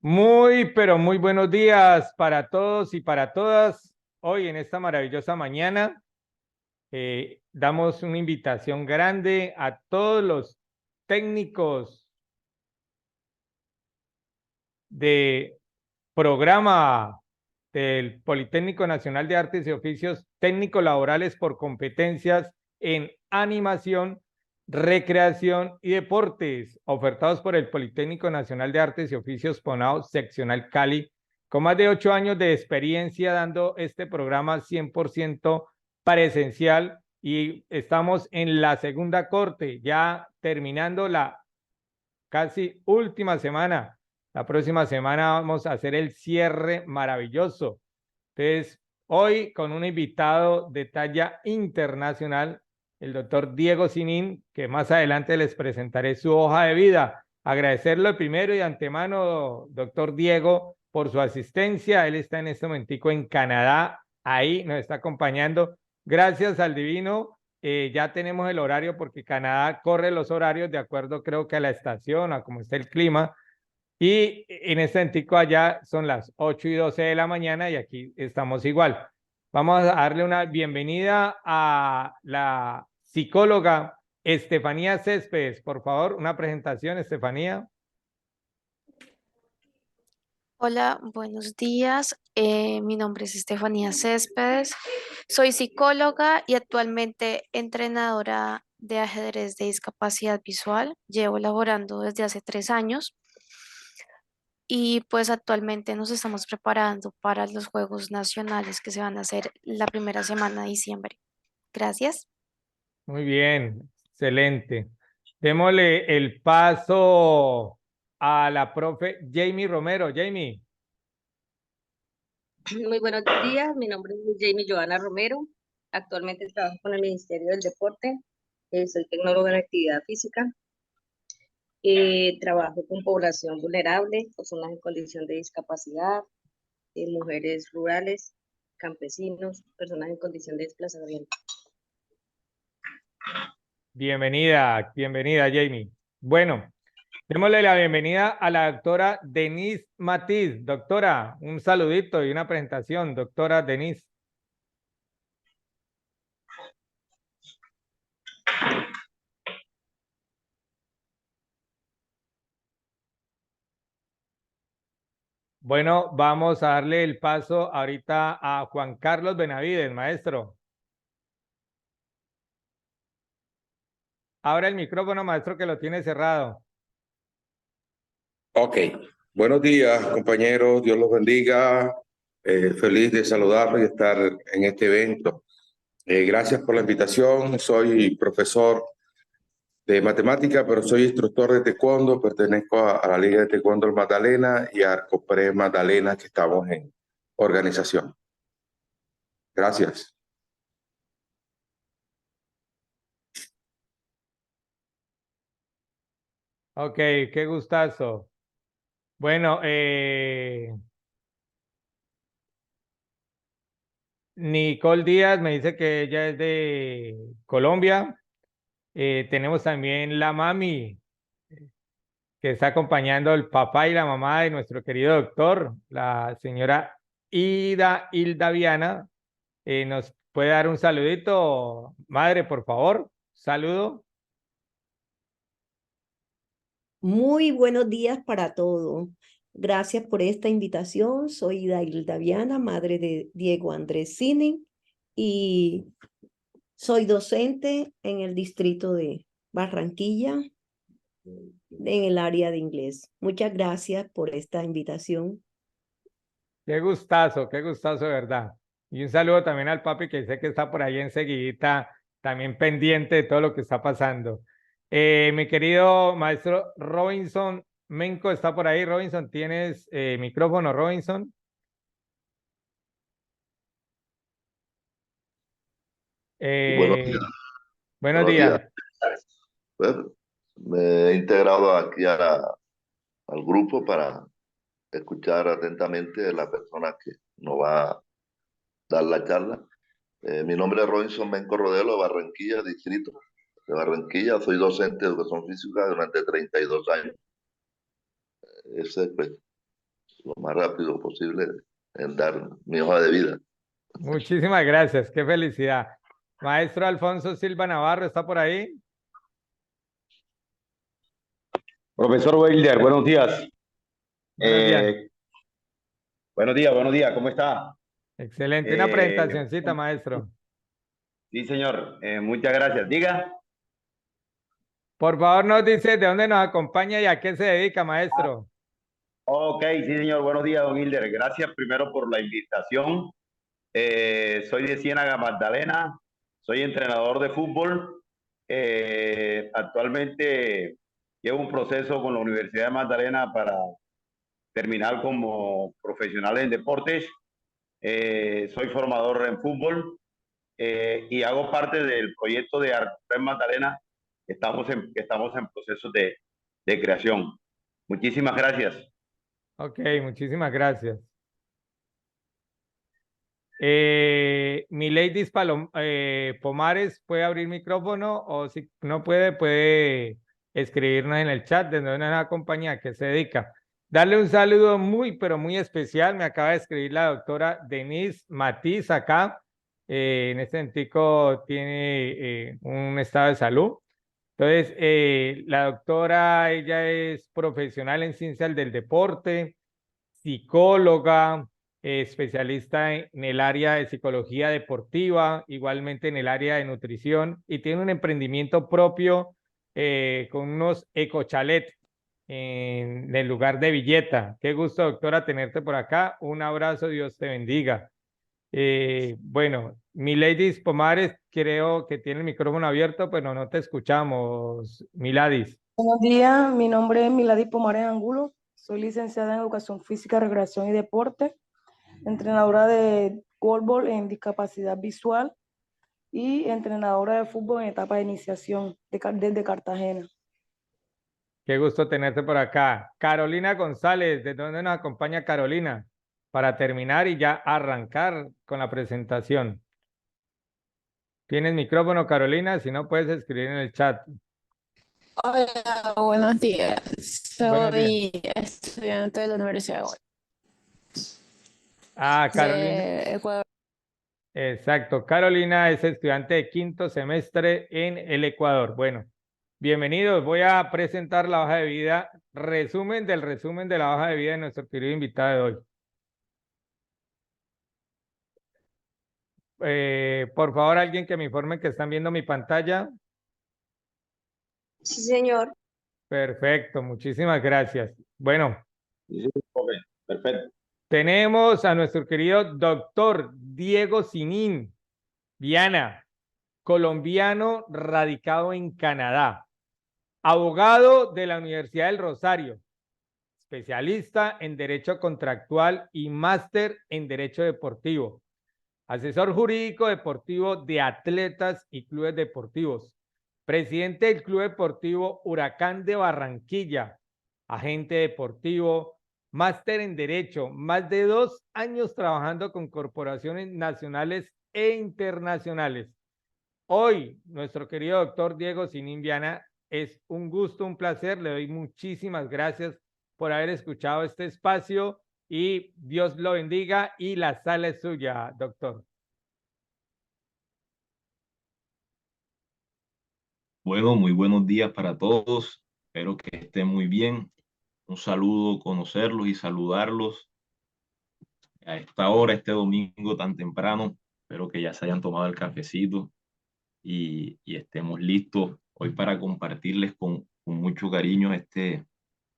Muy, pero muy buenos días para todos y para todas. Hoy en esta maravillosa mañana damos una invitación grande a todos los técnicos de programa del Politécnico Nacional de Artes y Oficios Técnicos Laborales por competencias en animación, recreación y deportes, ofertados por el Politécnico Nacional de Artes y Oficios PONAO, seccional Cali, con más de 8 años de experiencia dando este programa 100% presencial, y estamos en la segunda corte, ya terminando la casi última semana. La próxima semana vamos a hacer el cierre maravilloso. Entonces, hoy con un invitado de talla internacional, el doctor Diego Sinin, que más adelante les presentaré su hoja de vida. Agradecerlo primero y de antemano, doctor Diego, por su asistencia. Él está en este momentico en Canadá, ahí nos está acompañando. Gracias al divino, ya tenemos el horario porque Canadá corre los horarios de acuerdo, creo que a la estación, a cómo está el clima. Y en este momentico allá son las 8:12 de la mañana y aquí estamos igual. Vamos a darle una bienvenida a la psicóloga Estefanía Céspedes. Por favor, una presentación, Estefanía. Hola, buenos días. Mi nombre es Estefanía Céspedes. Soy psicóloga y actualmente entrenadora de ajedrez de discapacidad visual. Llevo laborando desde hace 3 años y pues actualmente nos estamos preparando para los Juegos Nacionales que se van a hacer la primera semana de diciembre. Gracias. Muy bien, excelente. Démosle el paso a la profe Jamie Romero. Jamie. Muy buenos días, mi nombre es Jamie Joana Romero. Actualmente trabajo con el Ministerio del Deporte. Soy tecnóloga en actividad física. Trabajo con población vulnerable, personas en condición de discapacidad, mujeres rurales, campesinos, personas en condición de desplazamiento. Bienvenida, bienvenida, Jamie. Bueno, démosle la bienvenida a la doctora Denise Matiz. Doctora, un saludito y una presentación, doctora Denise. Bueno, vamos a darle el paso ahorita a Juan Carlos Benavides, maestro. Abra el micrófono, maestro, que lo tiene cerrado. Ok, buenos días compañeros, Dios los bendiga, feliz de saludarlos y estar en este evento. Gracias por la invitación, soy profesor de matemática, pero soy instructor de taekwondo, pertenezco a la Liga de Taekwondo Magdalena y a Arcopre Magdalena, que estamos en organización. Gracias. Ok, qué gustazo. Bueno, Nicole Díaz me dice que ella es de Colombia. Tenemos también la mami, que está acompañando al papá y la mamá de nuestro querido doctor, la señora Hilda Viana. ¿Nos puede dar un saludito, madre, por favor? Saludo. Muy buenos días para todos. Gracias por esta invitación. Soy Hilda Viana, madre de Diego Andrés Cini, y soy docente en el distrito de Barranquilla, en el área de inglés. Muchas gracias por esta invitación. Qué gustazo, de verdad. Y un saludo también al papi, que sé que está por ahí enseguidita, también pendiente de todo lo que está pasando. Mi querido maestro Robinson Menco está por ahí. Robinson, ¿tienes micrófono, Robinson? Buenos días. Buenos Buenos días. días. Bueno, me he integrado aquí al grupo para escuchar atentamente a la persona que nos va a dar la charla. Mi nombre es Robinson Menco Rodelo, de Barranquilla, distrito de Barranquilla. Soy docente de educación física durante 32 años. Ese, pues, lo más rápido posible en dar mi hoja de vida. Muchísimas gracias, qué felicidad. Maestro Alfonso Silva Navarro, ¿está por ahí? Profesor Wilder, buenos días. Buenos días. Buenos días, ¿cómo está? Excelente, una presentacioncita, maestro. Sí, señor, muchas gracias. Diga. Por favor, nos dice de dónde nos acompaña y a qué se dedica, maestro. Ok, sí, señor, buenos días, don Wilder. Gracias primero por la invitación. Soy de Ciénaga, Magdalena, soy entrenador de fútbol. Actualmente llevo un proceso con la Universidad de Magdalena para terminar como profesional en deportes. Soy formador en fútbol y hago parte del proyecto de Arcupén Magdalena que estamos en proceso de creación. Muchísimas gracias. Ok, muchísimas gracias. Mileidis Pomares, ¿puede abrir micrófono? O si no puede, puede escribirnos en el chat de dónde nos acompaña, a qué se dedica. Darle un saludo muy, pero muy especial. Me acaba de escribir la doctora Denise Matiz acá. En este sentido tiene un estado de salud. Entonces, la doctora, ella es profesional en ciencias del deporte, psicóloga, especialista en el área de psicología deportiva, igualmente en el área de nutrición, y tiene un emprendimiento propio con unos ecochalet en el lugar de Villeta. Qué gusto, doctora, tenerte por acá. Un abrazo, Dios te bendiga. Bueno, Miladis Pomares, creo que tiene el micrófono abierto, pero no te escuchamos, Miladis. Buenos días, mi nombre es Milady Pomares Angulo, soy licenciada en Educación Física, Recreación y Deporte, entrenadora de goalball en discapacidad visual y entrenadora de fútbol en etapa de iniciación desde Cartagena. Qué gusto tenerte por acá. Carolina González, ¿de dónde nos acompaña Carolina? Para terminar y ya arrancar con la presentación. ¿Tienes micrófono, Carolina? Si no, puedes escribir en el chat. Hola, buenos días. Buenos días. Soy estudiante de la Universidad Carolina. de Ecuador. Exacto. Carolina es estudiante de quinto semestre en el Ecuador. Bueno, bienvenidos. Voy a presentar la hoja de vida, resumen de la hoja de vida de nuestro querido invitado de hoy. Por favor, alguien que me informe que están viendo mi pantalla. Sí, señor. Perfecto, muchísimas gracias. Bueno, Sí, ok, perfecto. tenemos a nuestro querido doctor Diego Sinín Viana, colombiano radicado en Canadá, abogado de la Universidad del Rosario, especialista en Derecho Contractual y máster en Derecho Deportivo, asesor jurídico deportivo de atletas y clubes deportivos, presidente del Club Deportivo Huracán de Barranquilla, agente deportivo, máster en Derecho, más de 2 años trabajando con corporaciones nacionales e internacionales. Hoy, nuestro querido doctor Diego Sinín Viana, es un gusto, un placer, le doy muchísimas gracias por haber escuchado este espacio y Dios lo bendiga y la sala es suya, doctor. Bueno, muy buenos días para todos. Espero que estén muy bien. Un saludo, conocerlos y saludarlos a esta hora, este domingo tan temprano. Espero que ya se hayan tomado el cafecito y estemos listos hoy para compartirles con mucho cariño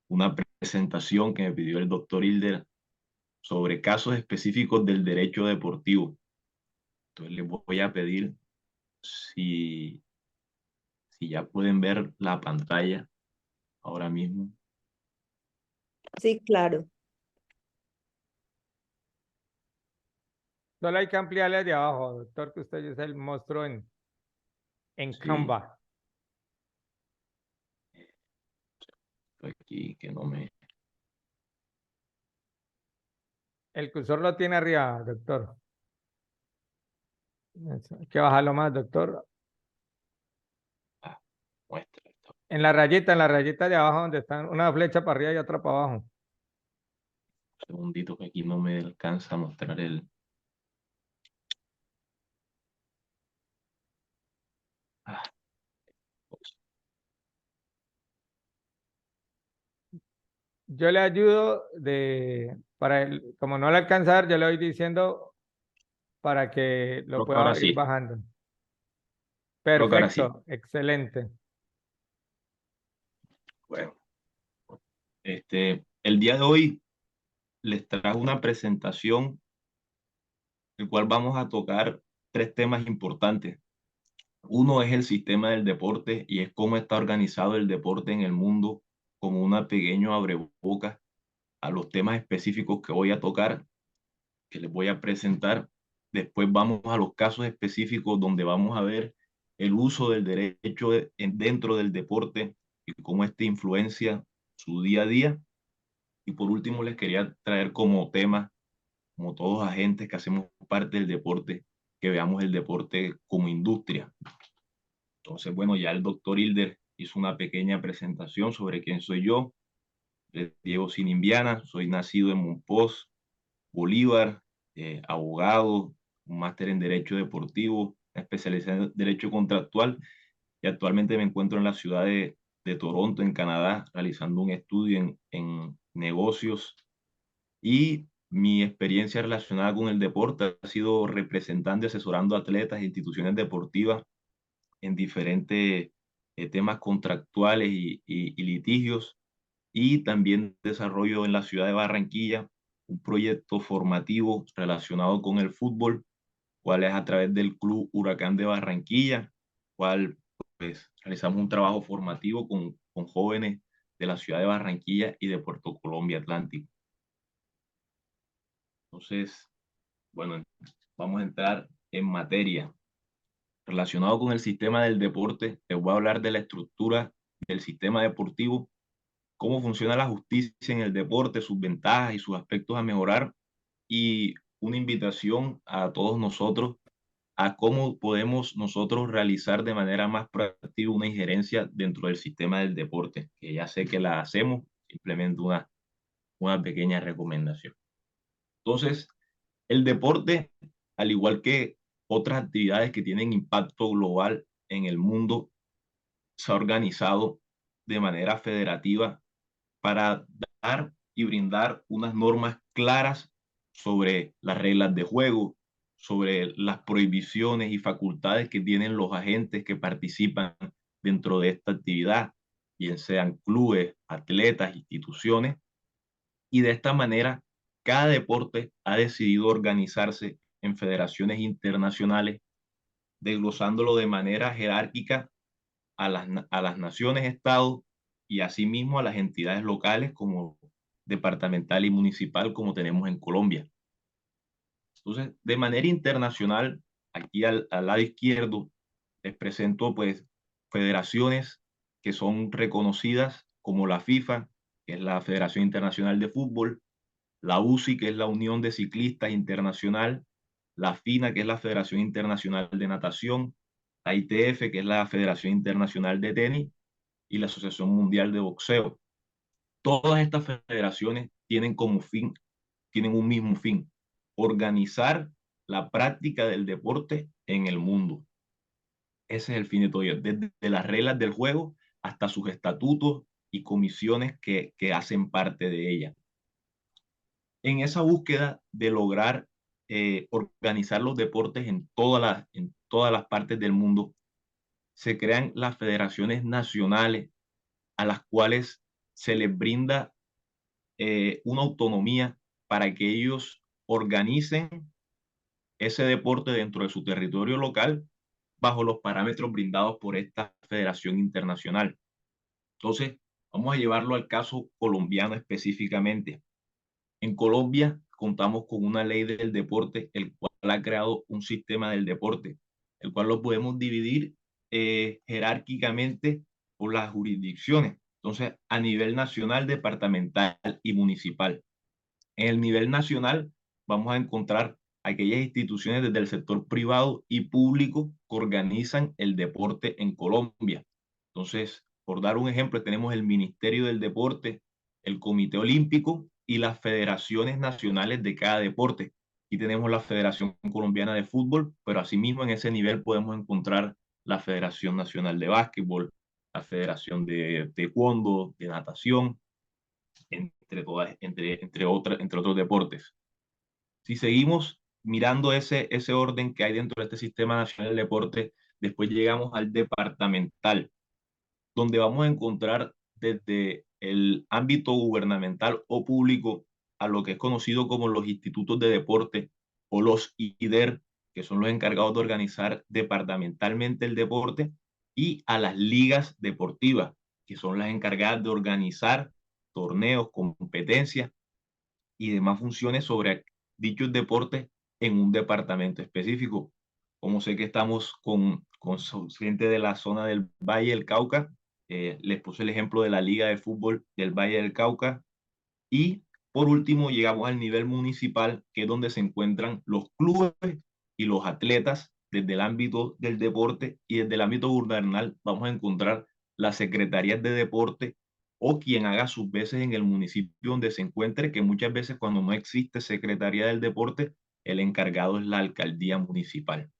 una presentación que me pidió el doctor Hilder sobre casos específicos del derecho deportivo. Entonces les voy a pedir si ya pueden ver la pantalla ahora mismo. Sí, claro. Solo hay que ampliarle de abajo, doctor, que usted es el monstruo en Sí. Canva. Aquí que no me... El cursor lo tiene arriba, doctor. Hay que bajarlo más, doctor. muestra. En la rayita de abajo donde están una flecha para arriba y otra para abajo. Un segundito que aquí no me alcanza a mostrar el... Ah, Yo le ayudo como no le alcanzar, yo le voy diciendo para que lo creo que ahora pueda ir sí, bajando. creo que ahora sí. Perfecto, excelente. Bueno, el día de hoy les traigo una presentación, el cual vamos a tocar 3 temas importantes. Uno es el sistema del deporte y es cómo está organizado el deporte en el mundo como una pequeña abrebocas a los temas específicos que voy a tocar, que les voy a presentar. Después vamos a los casos específicos donde vamos a ver el uso del derecho dentro del deporte y cómo este influencia su día a día. Y por último les quería traer como tema, como todos agentes que hacemos parte del deporte, que veamos el deporte como industria. Entonces, bueno, ya el doctor Hilder hizo una pequeña presentación sobre quién soy yo. Diego Sinimbiana, soy nacido en Monpós, Bolívar, abogado, un máster en Derecho Deportivo, especializado en Derecho Contractual y actualmente me encuentro en la ciudad de Toronto, en Canadá, realizando un estudio en negocios y mi experiencia relacionada con el deporte ha sido representando y asesorando atletas e instituciones deportivas en diferentes temas contractuales y litigios y también desarrollo en la ciudad de Barranquilla un proyecto formativo relacionado con el fútbol, cual es a través del Club Huracán de Barranquilla, cual pues realizamos un trabajo formativo con jóvenes de la ciudad de Barranquilla y de Puerto Colombia Atlántico. Entonces, bueno, vamos a entrar en materia. Relacionado con el sistema del deporte, les voy a hablar de la estructura del sistema deportivo, cómo funciona la justicia en el deporte, sus ventajas y sus aspectos a mejorar, y una invitación a todos nosotros a cómo podemos nosotros realizar de manera más proactiva una injerencia dentro del sistema del deporte, que ya sé que la hacemos, simplemente una pequeña recomendación. Entonces, el deporte, al igual que otras actividades que tienen impacto global en el mundo, se ha organizado de manera federativa para dar y brindar unas normas claras sobre las reglas de juego, sobre las prohibiciones y facultades que tienen los agentes que participan dentro de esta actividad, bien sean clubes, atletas, instituciones, y de esta manera cada deporte ha decidido organizarse en federaciones internacionales, desglosándolo de manera jerárquica a las naciones, estados y asimismo a las entidades locales como departamental y municipal como tenemos en Colombia. Entonces, de manera internacional, aquí al lado izquierdo les presento pues federaciones que son reconocidas como la FIFA, que es la Federación Internacional de Fútbol, la UCI, que es la Unión de Ciclistas Internacional, la FINA, que es la Federación Internacional de Natación, la ITF, que es la Federación Internacional de Tenis, y la Asociación Mundial de Boxeo. Todas estas federaciones tienen tienen un mismo fin: organizar la práctica del deporte en el mundo. Ese es el fin de todo ello, desde las reglas del juego hasta sus estatutos y comisiones que hacen parte de ella. En esa búsqueda de lograr organizar los deportes en todas las partes del mundo, se crean las federaciones nacionales a las cuales se les brinda una autonomía para que ellos organicen ese deporte dentro de su territorio local bajo los parámetros brindados por esta federación internacional. Entonces, vamos a llevarlo al caso colombiano específicamente. En Colombia contamos con una ley del deporte, el cual ha creado un sistema del deporte, el cual lo podemos dividir jerárquicamente por las jurisdicciones. Entonces, a nivel nacional, departamental y municipal. En el nivel nacional vamos a encontrar aquellas instituciones desde el sector privado y público que organizan el deporte en Colombia. Entonces, por dar un ejemplo, tenemos el Ministerio del Deporte, el Comité Olímpico y las federaciones nacionales de cada deporte. Aquí tenemos la Federación Colombiana de Fútbol, pero asimismo en ese nivel podemos encontrar la Federación Nacional de Básquetbol, la Federación de Taekwondo, de natación, entre otros deportes. Si seguimos mirando ese orden que hay dentro de este Sistema Nacional del Deporte, después llegamos al departamental, donde vamos a encontrar desde el ámbito gubernamental o público a lo que es conocido como los institutos de deporte o los IDER, que son los encargados de organizar departamentalmente el deporte, y a las ligas deportivas, que son las encargadas de organizar torneos, competencias y demás funciones sobre dichos deportes en un departamento específico. Como sé que estamos con gente de la zona del Valle del Cauca, les puse el ejemplo de la Liga de Fútbol del Valle del Cauca. Y por último llegamos al nivel municipal, que es donde se encuentran los clubes y los atletas desde el ámbito del deporte, y desde el ámbito gubernamental vamos a encontrar las secretarías de deporte o quien haga sus veces en el municipio donde se encuentre, que muchas veces cuando no existe secretaría del deporte, el encargado es la alcaldía municipal.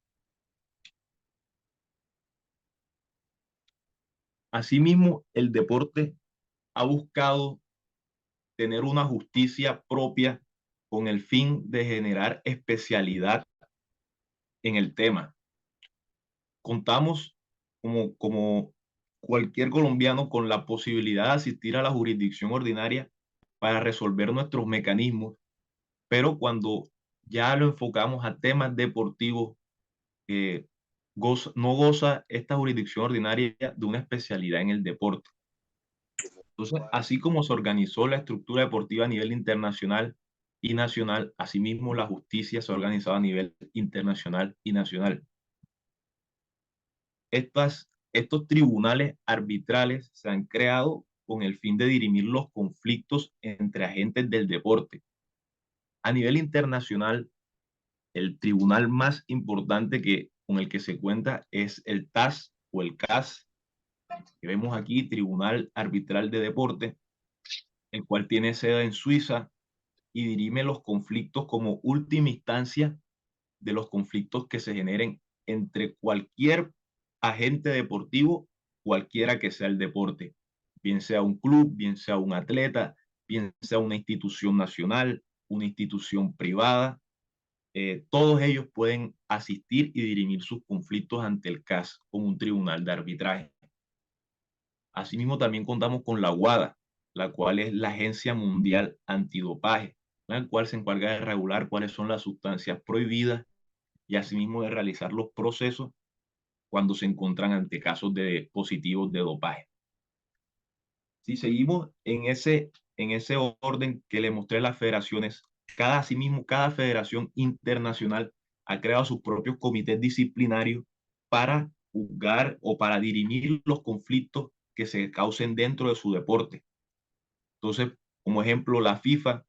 Asimismo, el deporte ha buscado tener una justicia propia con el fin de generar especialidad en el tema. Contamos como cualquier colombiano con la posibilidad de asistir a la jurisdicción ordinaria para resolver nuestros mecanismos, pero cuando ya lo enfocamos a temas deportivos, no goza esta jurisdicción ordinaria de una especialidad en el deporte. Entonces, así como se organizó la estructura deportiva a nivel internacional y nacional, asimismo la justicia se ha organizado a nivel internacional y nacional. Estos tribunales arbitrales se han creado con el fin de dirimir los conflictos entre agentes del deporte. A nivel internacional, el tribunal más importante con el que se cuenta es el TAS o el CAS, que vemos aquí, Tribunal Arbitral de Deporte, el cual tiene sede en Suiza y dirime los conflictos como última instancia de los conflictos que se generen entre cualquier agente deportivo, cualquiera que sea el deporte, bien sea un club, bien sea un atleta, bien sea una institución nacional, una institución privada. Todos ellos pueden asistir y dirimir sus conflictos ante el CAS como un tribunal de arbitraje. Asimismo, también contamos con la WADA, la cual es la Agencia Mundial Antidopaje, la cual se encarga de regular cuáles son las sustancias prohibidas y asimismo de realizar los procesos cuando se encuentran ante casos de positivos de dopaje. Si seguimos en ese orden que le mostré a las federaciones, asimismo, cada federación internacional ha creado sus propios comités disciplinarios para juzgar o para dirimir los conflictos que se causen dentro de su deporte. Entonces, como ejemplo, la FIFA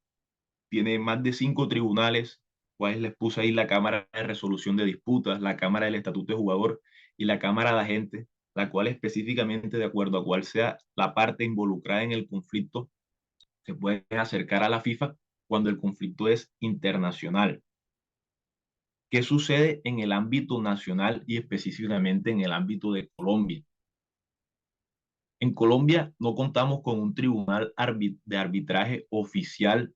tiene más de 5 tribunales, cuales les puse ahí: la Cámara de Resolución de Disputas, la Cámara del Estatuto de Jugador y la Cámara de Agentes, la cual específicamente, de acuerdo a cuál sea la parte involucrada en el conflicto, se puede acercar a la FIFA cuando el conflicto es internacional. ¿Qué sucede en el ámbito nacional y específicamente en el ámbito de Colombia? En Colombia no contamos con un tribunal de arbitraje oficial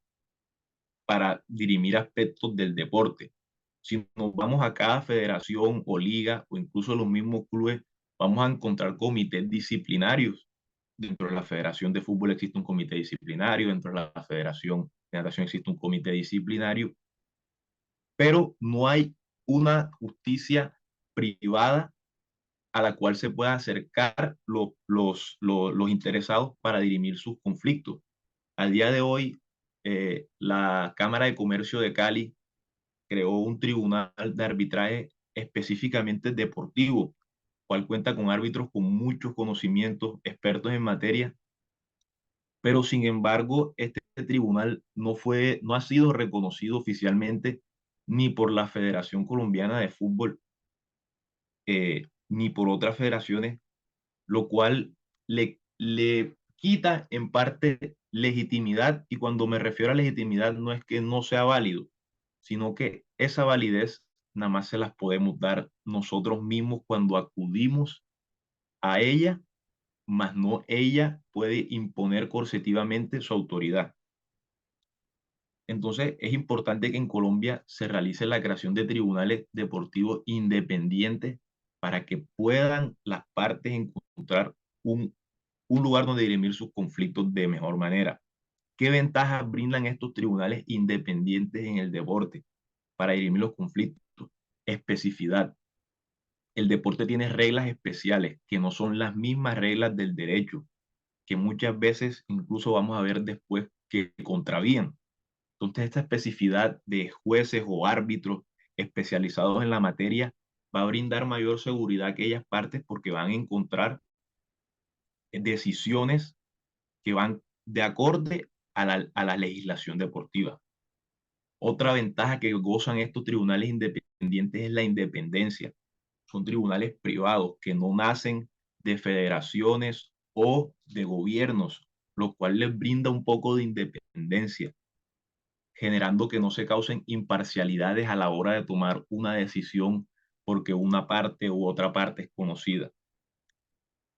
para dirimir aspectos del deporte. Si nos vamos a cada federación o liga o incluso los mismos clubes, vamos a encontrar comités disciplinarios. Dentro de la Federación de Fútbol existe un comité disciplinario, dentro de la Federación de Natación existe un comité disciplinario, pero no hay una justicia privada a la cual se pueda acercar los interesados para dirimir sus conflictos. Al día de hoy, la Cámara de Comercio de Cali creó un tribunal de arbitraje específicamente deportivo, cual cuenta con árbitros con muchos conocimientos, expertos en materia, pero sin embargo, este tribunal no ha sido reconocido oficialmente ni por la Federación Colombiana de Fútbol, ni por otras federaciones, lo cual le quita en parte legitimidad, y cuando me refiero a legitimidad no es que no sea válido, sino que esa validez nada más se las podemos dar nosotros mismos cuando acudimos a ella, más no ella puede imponer coercitivamente su autoridad. Entonces, es importante que en Colombia se realice la creación de tribunales deportivos independientes para que puedan las partes encontrar un lugar donde dirimir sus conflictos de mejor manera. ¿Qué ventajas brindan estos tribunales independientes en el deporte para dirimir los conflictos? Especificidad. El deporte tiene reglas especiales que no son las mismas reglas del derecho, que muchas veces incluso vamos a ver después que contravían. Entonces, esta especificidad de jueces o árbitros especializados en la materia va a brindar mayor seguridad a aquellas partes porque van a encontrar decisiones que van de acorde a la legislación deportiva. Otra ventaja que gozan estos tribunales independientes es la independencia. Son tribunales privados que no nacen de federaciones o de gobiernos, lo cual les brinda un poco de independencia, generando que no se causen imparcialidades a la hora de tomar una decisión porque una parte u otra parte es conocida.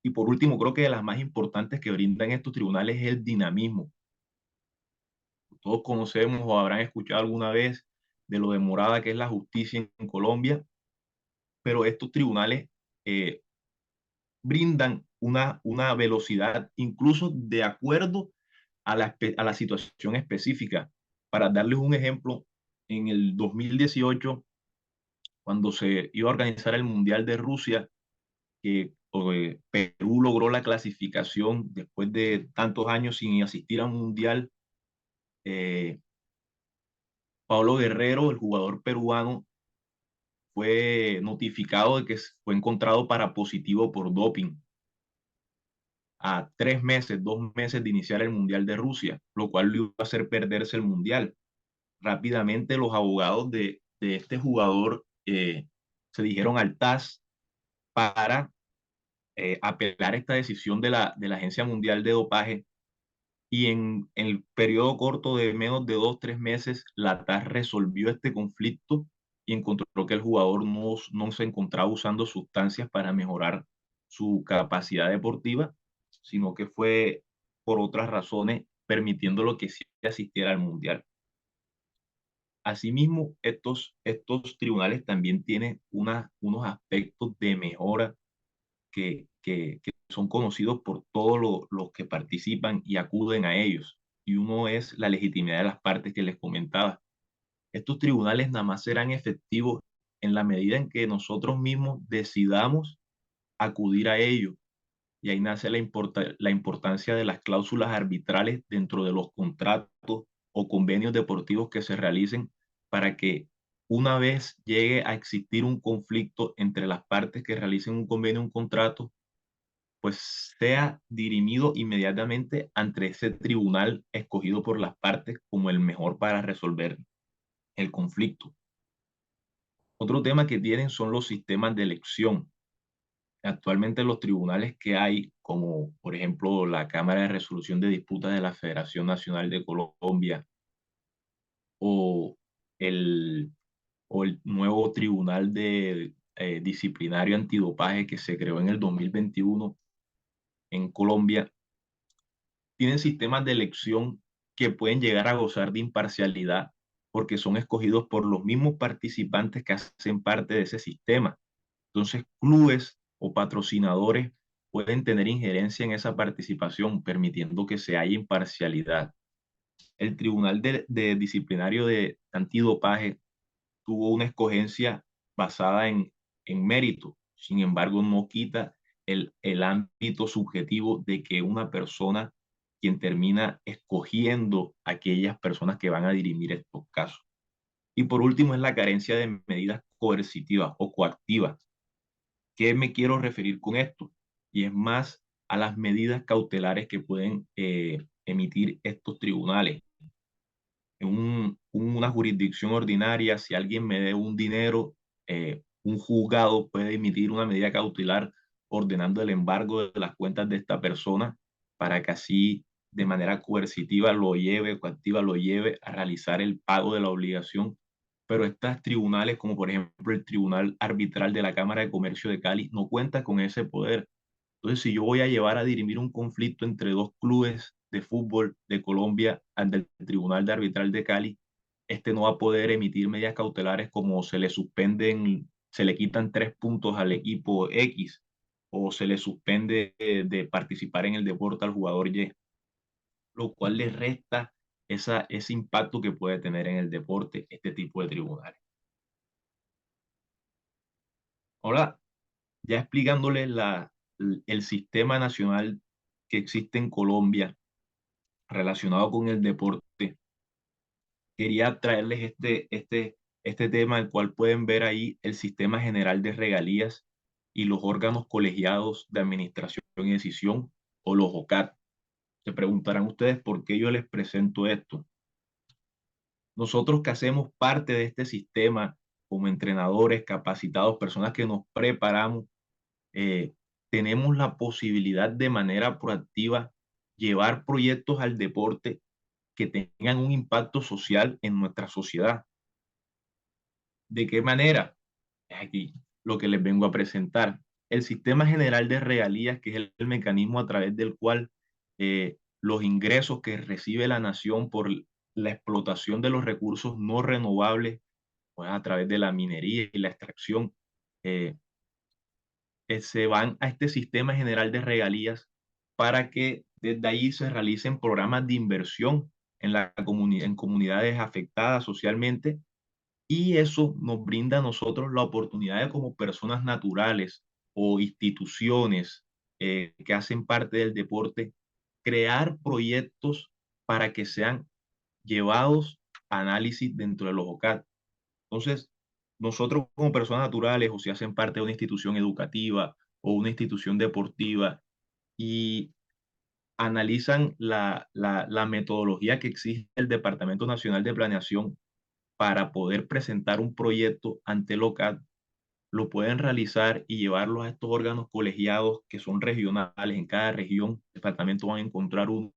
Y por último, creo que de las más importantes que brindan estos tribunales es el dinamismo. Todos conocemos o habrán escuchado alguna vez de lo demorada que es la justicia en Colombia, pero estos tribunales brindan una velocidad incluso de acuerdo a la situación específica. Para darles un ejemplo, en el 2018, cuando se iba a organizar el Mundial de Rusia, que Perú logró la clasificación después de tantos años sin asistir a un Mundial. Pablo Guerrero, el jugador peruano, fue notificado de que fue encontrado para positivo por doping a 3 meses, 2 meses de iniciar el Mundial de Rusia, lo cual le iba a hacer perderse el Mundial. Rápidamente los abogados de este jugador se dijeron al TAS para apelar esta decisión de la Agencia Mundial de Dopaje, y en el periodo corto de menos de 2, 3 meses, la TAS resolvió este conflicto y encontró que el jugador no se encontraba usando sustancias para mejorar su capacidad deportiva, sino que fue por otras razones, permitiéndolo que sí asistiera al Mundial. Asimismo, estos tribunales también tienen unos aspectos de mejora que son conocidos por todos los que participan y acuden a ellos. Y uno es la legitimidad de las partes que les comentaba. Estos tribunales nada más serán efectivos en la medida en que nosotros mismos decidamos acudir a ellos. Y ahí nace la importancia de las cláusulas arbitrales dentro de los contratos o convenios deportivos que se realicen, para que una vez llegue a existir un conflicto entre las partes que realicen un convenio o un contrato, pues sea dirimido inmediatamente ante ese tribunal escogido por las partes como el mejor para resolver el conflicto. Otro tema que tienen son los sistemas de elección. Actualmente los tribunales que hay, como por ejemplo la Cámara de Resolución de Disputas de la Federación Nacional de Colombia, o el, o el nuevo Tribunal Disciplinario Antidopaje que se creó en el 2021 en Colombia, tienen sistemas de elección que pueden llegar a gozar de imparcialidad porque son escogidos por los mismos participantes que hacen parte de ese sistema. Entonces, clubes o patrocinadores pueden tener injerencia en esa participación, permitiendo que se haya imparcialidad. El Tribunal de Disciplinario de Antidopaje tuvo una escogencia basada en mérito. Sin embargo, no quita el ámbito subjetivo de que una persona quien termina escogiendo a aquellas personas que van a dirimir estos casos. Y por último es la carencia de medidas coercitivas o coactivas. ¿Qué me quiero referir con esto? Y es más a las medidas cautelares que pueden emitir estos tribunales. En una jurisdicción ordinaria, si alguien me debe un dinero, un juzgado puede emitir una medida cautelar ordenando el embargo de las cuentas de esta persona para que así de manera coercitiva coactiva lo lleve a realizar el pago de la obligación. Pero estos tribunales, como por ejemplo el Tribunal Arbitral de la Cámara de Comercio de Cali, no cuenta con ese poder. Entonces, si yo voy a llevar a dirimir un conflicto entre dos clubes de fútbol de Colombia ante el Tribunal de Arbitral de Cali, este no va a poder emitir medidas cautelares como se le suspenden, se le quitan 3 puntos al equipo X o se le suspende de participar en el deporte al jugador Y, lo cual le resta ese impacto que puede tener en el deporte este tipo de tribunales. Ahora, ya explicándole el sistema nacional que existe en Colombia relacionado con el deporte, quería traerles este tema, el cual pueden ver ahí el Sistema General de Regalías y los órganos colegiados de administración y decisión, o los OCAD. Se preguntarán ustedes por qué yo les presento esto. Nosotros que hacemos parte de este sistema como entrenadores capacitados, personas que nos preparamos, tenemos la posibilidad de manera proactiva llevar proyectos al deporte que tengan un impacto social en nuestra sociedad. ¿De qué manera? Aquí lo que les vengo a presentar. El Sistema General de Regalías, que es el mecanismo a través del cual los ingresos que recibe la nación por la explotación de los recursos no renovables, pues a través de la minería y la extracción, se van a este Sistema General de Regalías para que desde ahí se realicen programas de inversión en comunidades afectadas socialmente, y eso nos brinda a nosotros la oportunidad de, como personas naturales o instituciones que hacen parte del deporte, crear proyectos para que sean llevados a análisis dentro de los OCAD. Entonces, nosotros como personas naturales, o si hacen parte de una institución educativa o una institución deportiva y analizan la metodología que exige el Departamento Nacional de Planeación para poder presentar un proyecto ante el OCAD, lo pueden realizar y llevarlo a estos órganos colegiados que son regionales. En cada región, departamento van a encontrar uno.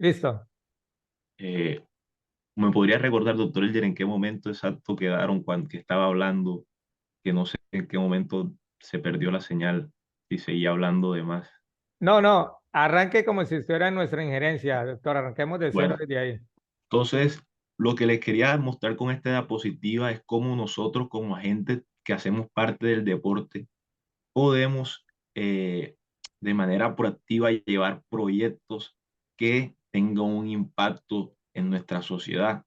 Listo. ¿Me podría recordar, doctor Elder, en qué momento exacto quedaron cuando que estaba hablando? Que no sé en qué momento se perdió la señal y seguía hablando de más. No, no, arranque como si estuviera en nuestra injerencia, doctor. Arranquemos de cero Bueno, desde ahí. entonces lo que les quería mostrar con esta diapositiva es cómo nosotros como agentes que hacemos parte del deporte podemos de manera proactiva llevar proyectos que tengan un impacto en nuestra sociedad.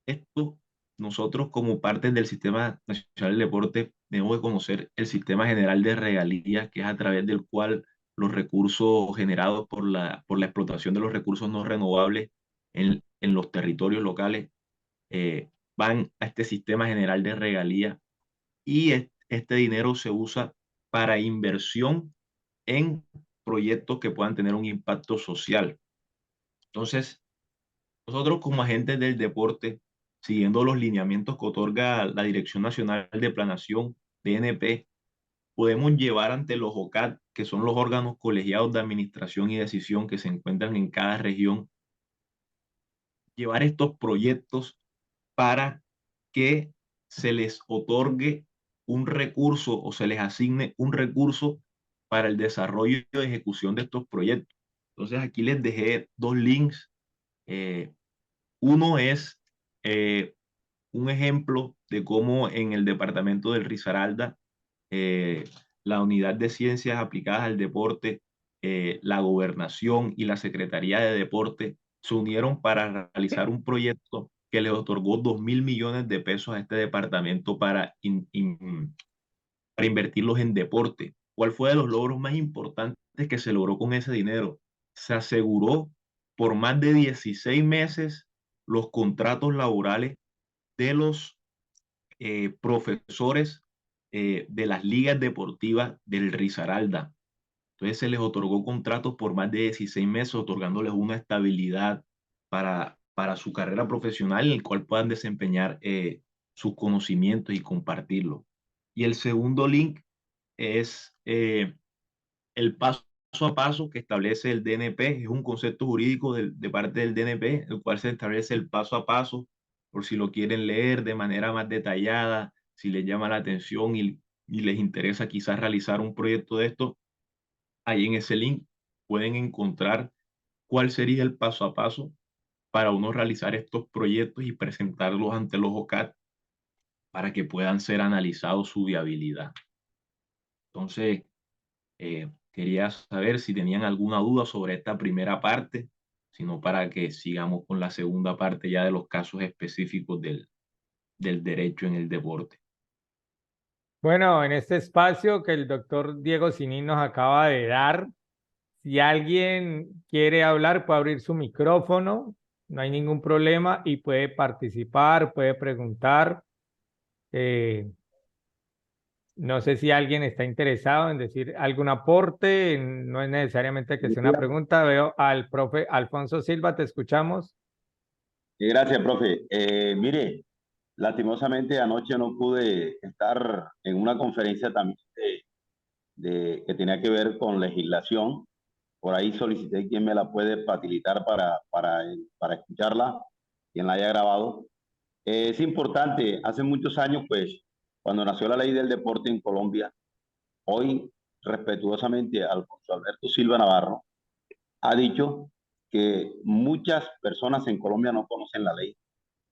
Esto nosotros como parte del Sistema Nacional del Deporte debemos de conocer el Sistema General de Regalías, que es a través del cual los recursos generados por la explotación de los recursos no renovables en los territorios locales van a este Sistema General de Regalías y este dinero se usa para inversión en proyectos que puedan tener un impacto social. Entonces, nosotros como agentes del deporte, siguiendo los lineamientos que otorga la Dirección Nacional de Planación, DNP, podemos llevar ante los OCAD, que son los órganos colegiados de administración y decisión que se encuentran en cada región, llevar estos proyectos para que se les otorgue un recurso o se les asigne un recurso para el desarrollo y ejecución de estos proyectos. Entonces aquí les dejé dos links. Uno es un ejemplo de cómo en el departamento del Risaralda, la Unidad de Ciencias Aplicadas al Deporte, la Gobernación y la Secretaría de Deporte se unieron para realizar un proyecto que le otorgó 2.000 millones de pesos a este departamento para invertirlos en deporte. ¿Cuál fue de los logros más importantes que se logró con ese dinero? Se aseguró por más de 16 meses los contratos laborales de los profesores de las ligas deportivas del Risaralda. Entonces se les otorgó contratos por más de 16 meses, otorgándoles una estabilidad para su carrera profesional en el cual puedan desempeñar sus conocimientos y compartirlo. Y el segundo link es el paso a paso que establece el DNP. Es un concepto jurídico de parte del DNP, el cual se establece el paso a paso, por si lo quieren leer de manera más detallada, si les llama la atención y les interesa quizás realizar un proyecto de esto. Ahí en ese link pueden encontrar cuál sería el paso a paso para uno realizar estos proyectos y presentarlos ante los OCAD para que puedan ser analizados su viabilidad. Entonces, quería saber si tenían alguna duda sobre esta primera parte, sino para que sigamos con la segunda parte ya de los casos específicos del derecho en el deporte. Bueno, en este espacio que el doctor Diego Sinin nos acaba de dar, si alguien quiere hablar, puede abrir su micrófono, no hay ningún problema y puede participar, puede preguntar. No sé si alguien está interesado en decir algún aporte, no es necesariamente que sea una pregunta. Veo al profe Alfonso Silva, te escuchamos. Gracias, profe. Mire, lastimosamente anoche no pude estar en una conferencia también que tenía que ver con legislación. Por ahí solicité quien me la puede facilitar para escucharla, quien la haya grabado. Es importante, hace muchos años, pues, cuando nació la ley del deporte en Colombia, hoy, respetuosamente, Alfonso Alberto Silva Navarro ha dicho que muchas personas en Colombia no conocen la ley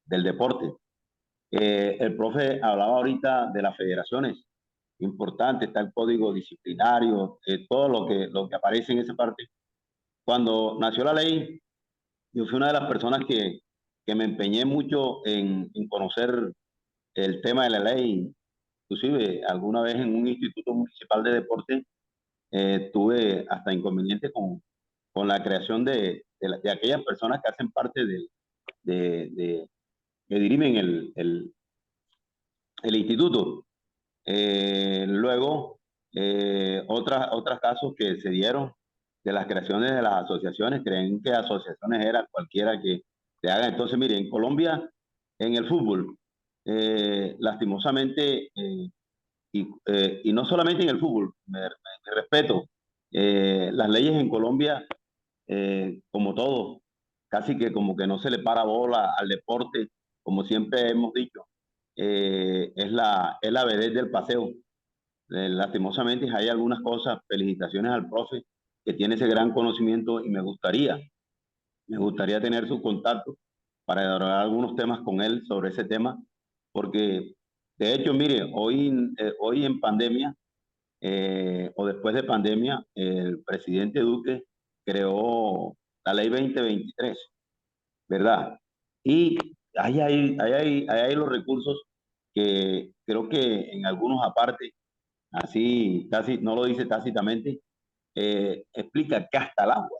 del deporte. El profe hablaba ahorita de las federaciones. Importante, está el código disciplinario, todo lo que aparece en esa parte. Cuando nació la ley, yo fui una de las personas que me empeñé mucho en conocer el tema de la ley. Inclusive, alguna vez en un instituto municipal de deporte tuve hasta inconveniente con la creación de aquellas personas que hacen parte que dirimen el instituto. Luego, otros casos que se dieron de las creaciones de las asociaciones, creen que asociaciones eran cualquiera que se haga. Entonces, mire, en Colombia, en el fútbol, lastimosamente, y no solamente en el fútbol, me respeto, las leyes en Colombia, como todo, casi que como que no se le para bola al deporte, como siempre hemos dicho, es la vedette del paseo. Lastimosamente hay algunas cosas, felicitaciones al profe que tiene ese gran conocimiento y me gustaría tener su contacto para elaborar algunos temas con él sobre ese tema, porque de hecho, mire, hoy en pandemia o después de pandemia, el presidente Duque creó la ley 2023, ¿verdad? Y Ahí hay los recursos que creo que en algunos aparte, así casi no lo dice tácitamente, explica que hasta el agua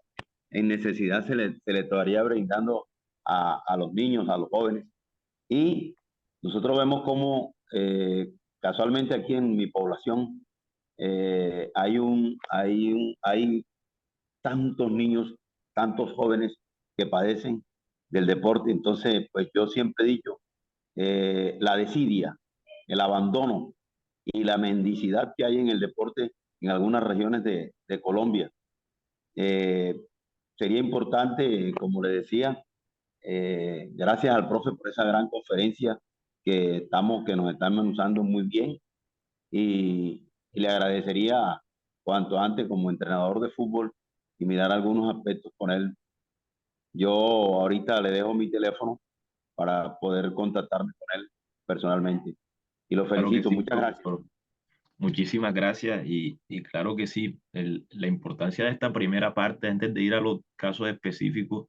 en necesidad se le estaría brindando a los niños, a los jóvenes. Y nosotros vemos cómo casualmente aquí en mi población hay tantos niños, tantos jóvenes que padecen del deporte. Entonces, pues yo siempre he dicho, la desidia, el abandono y la mendicidad que hay en el deporte en algunas regiones de Colombia. Eh, Sería importante, como le decía, gracias al profe por esa gran conferencia que nos estamos usando muy bien y le agradecería cuanto antes como entrenador de fútbol y mirar algunos aspectos con él. Yo ahorita le dejo mi teléfono para poder contactarme con él personalmente. Y lo Claro que felicito, sí, muchas gracias. profesor. Muchísimas gracias y claro que sí, la importancia de esta primera parte, antes de ir a los casos específicos,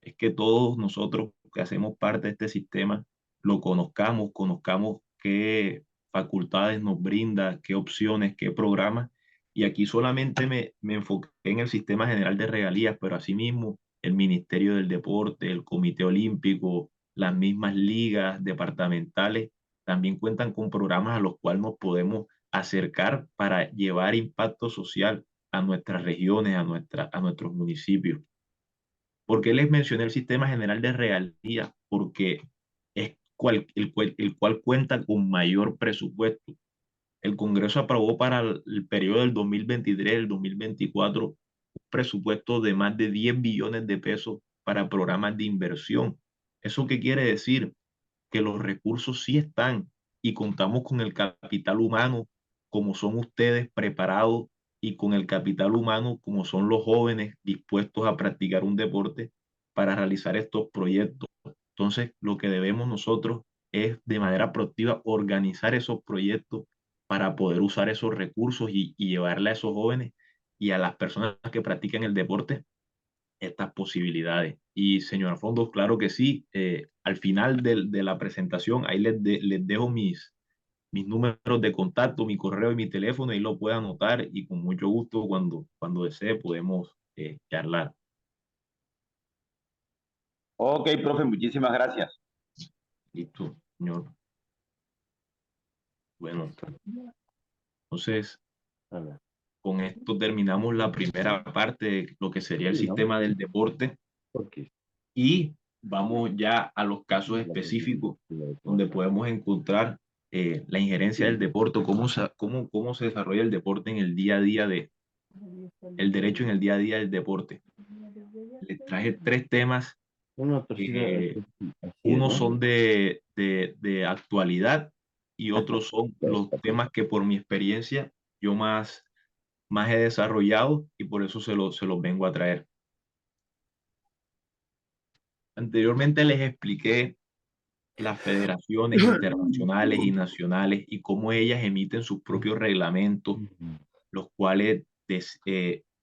es que todos nosotros que hacemos parte de este sistema lo conozcamos, conozcamos qué facultades nos brinda, qué opciones, qué programas. Y aquí solamente me enfoqué en el sistema general de regalías, pero asimismo el Ministerio del Deporte, el Comité Olímpico, las mismas ligas departamentales también cuentan con programas a los cuales nos podemos acercar para llevar impacto social a nuestras regiones, a nuestros municipios. ¿Por qué les mencioné el Sistema General de Regalías? Porque es el cual cuenta con mayor presupuesto. El Congreso aprobó para el periodo del 2023 al 2024 un presupuesto de más de 10 billones de pesos para programas de inversión. ¿Eso qué quiere decir? Que los recursos sí están y contamos con el capital humano como son ustedes preparados y con el capital humano como son los jóvenes dispuestos a practicar un deporte para realizar estos proyectos. Entonces, lo que debemos nosotros es de manera proactiva organizar esos proyectos para poder usar esos recursos y llevarle a esos jóvenes y a las personas que practican el deporte estas posibilidades. Y señora Fondos, claro que sí. Al final de la presentación, ahí les dejo mis números de contacto, mi correo y mi teléfono, y lo puede anotar y con mucho gusto cuando desee podemos charlar. Ok, profe, muchísimas gracias. Listo, señor. Bueno, entonces, con esto terminamos la primera parte de lo que sería el sistema del deporte y vamos ya a los casos específicos donde podemos encontrar la injerencia del deporte, cómo se desarrolla el deporte en el día a día el derecho en el día a día del deporte. Les traje 3 temas. Unos son de actualidad y otros son los temas que por mi experiencia yo más he desarrollado y por eso se los vengo a traer. Anteriormente les expliqué las federaciones internacionales y nacionales y cómo ellas emiten sus propios reglamentos, los cuales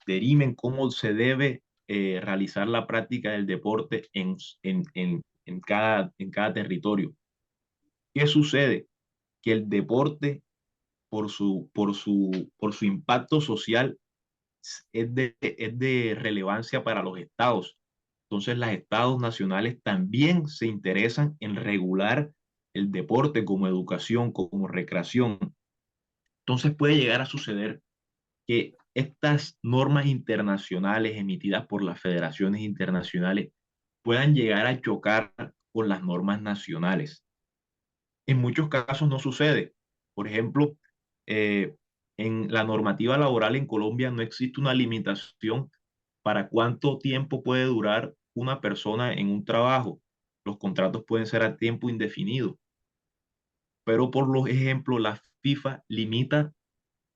derimen cómo se debe realizar la práctica del deporte en cada territorio. ¿Qué sucede? Que el deporte, por su impacto social, es de relevancia para los estados. Entonces, los estados nacionales también se interesan en regular el deporte como educación, como recreación. Entonces, puede llegar a suceder que estas normas internacionales emitidas por las federaciones internacionales puedan llegar a chocar con las normas nacionales. En muchos casos no sucede. Por ejemplo, en la normativa laboral en Colombia no existe una limitación para cuánto tiempo puede durar una persona en un trabajo. Los contratos pueden ser a tiempo indefinido, pero por los ejemplos, la FIFA limita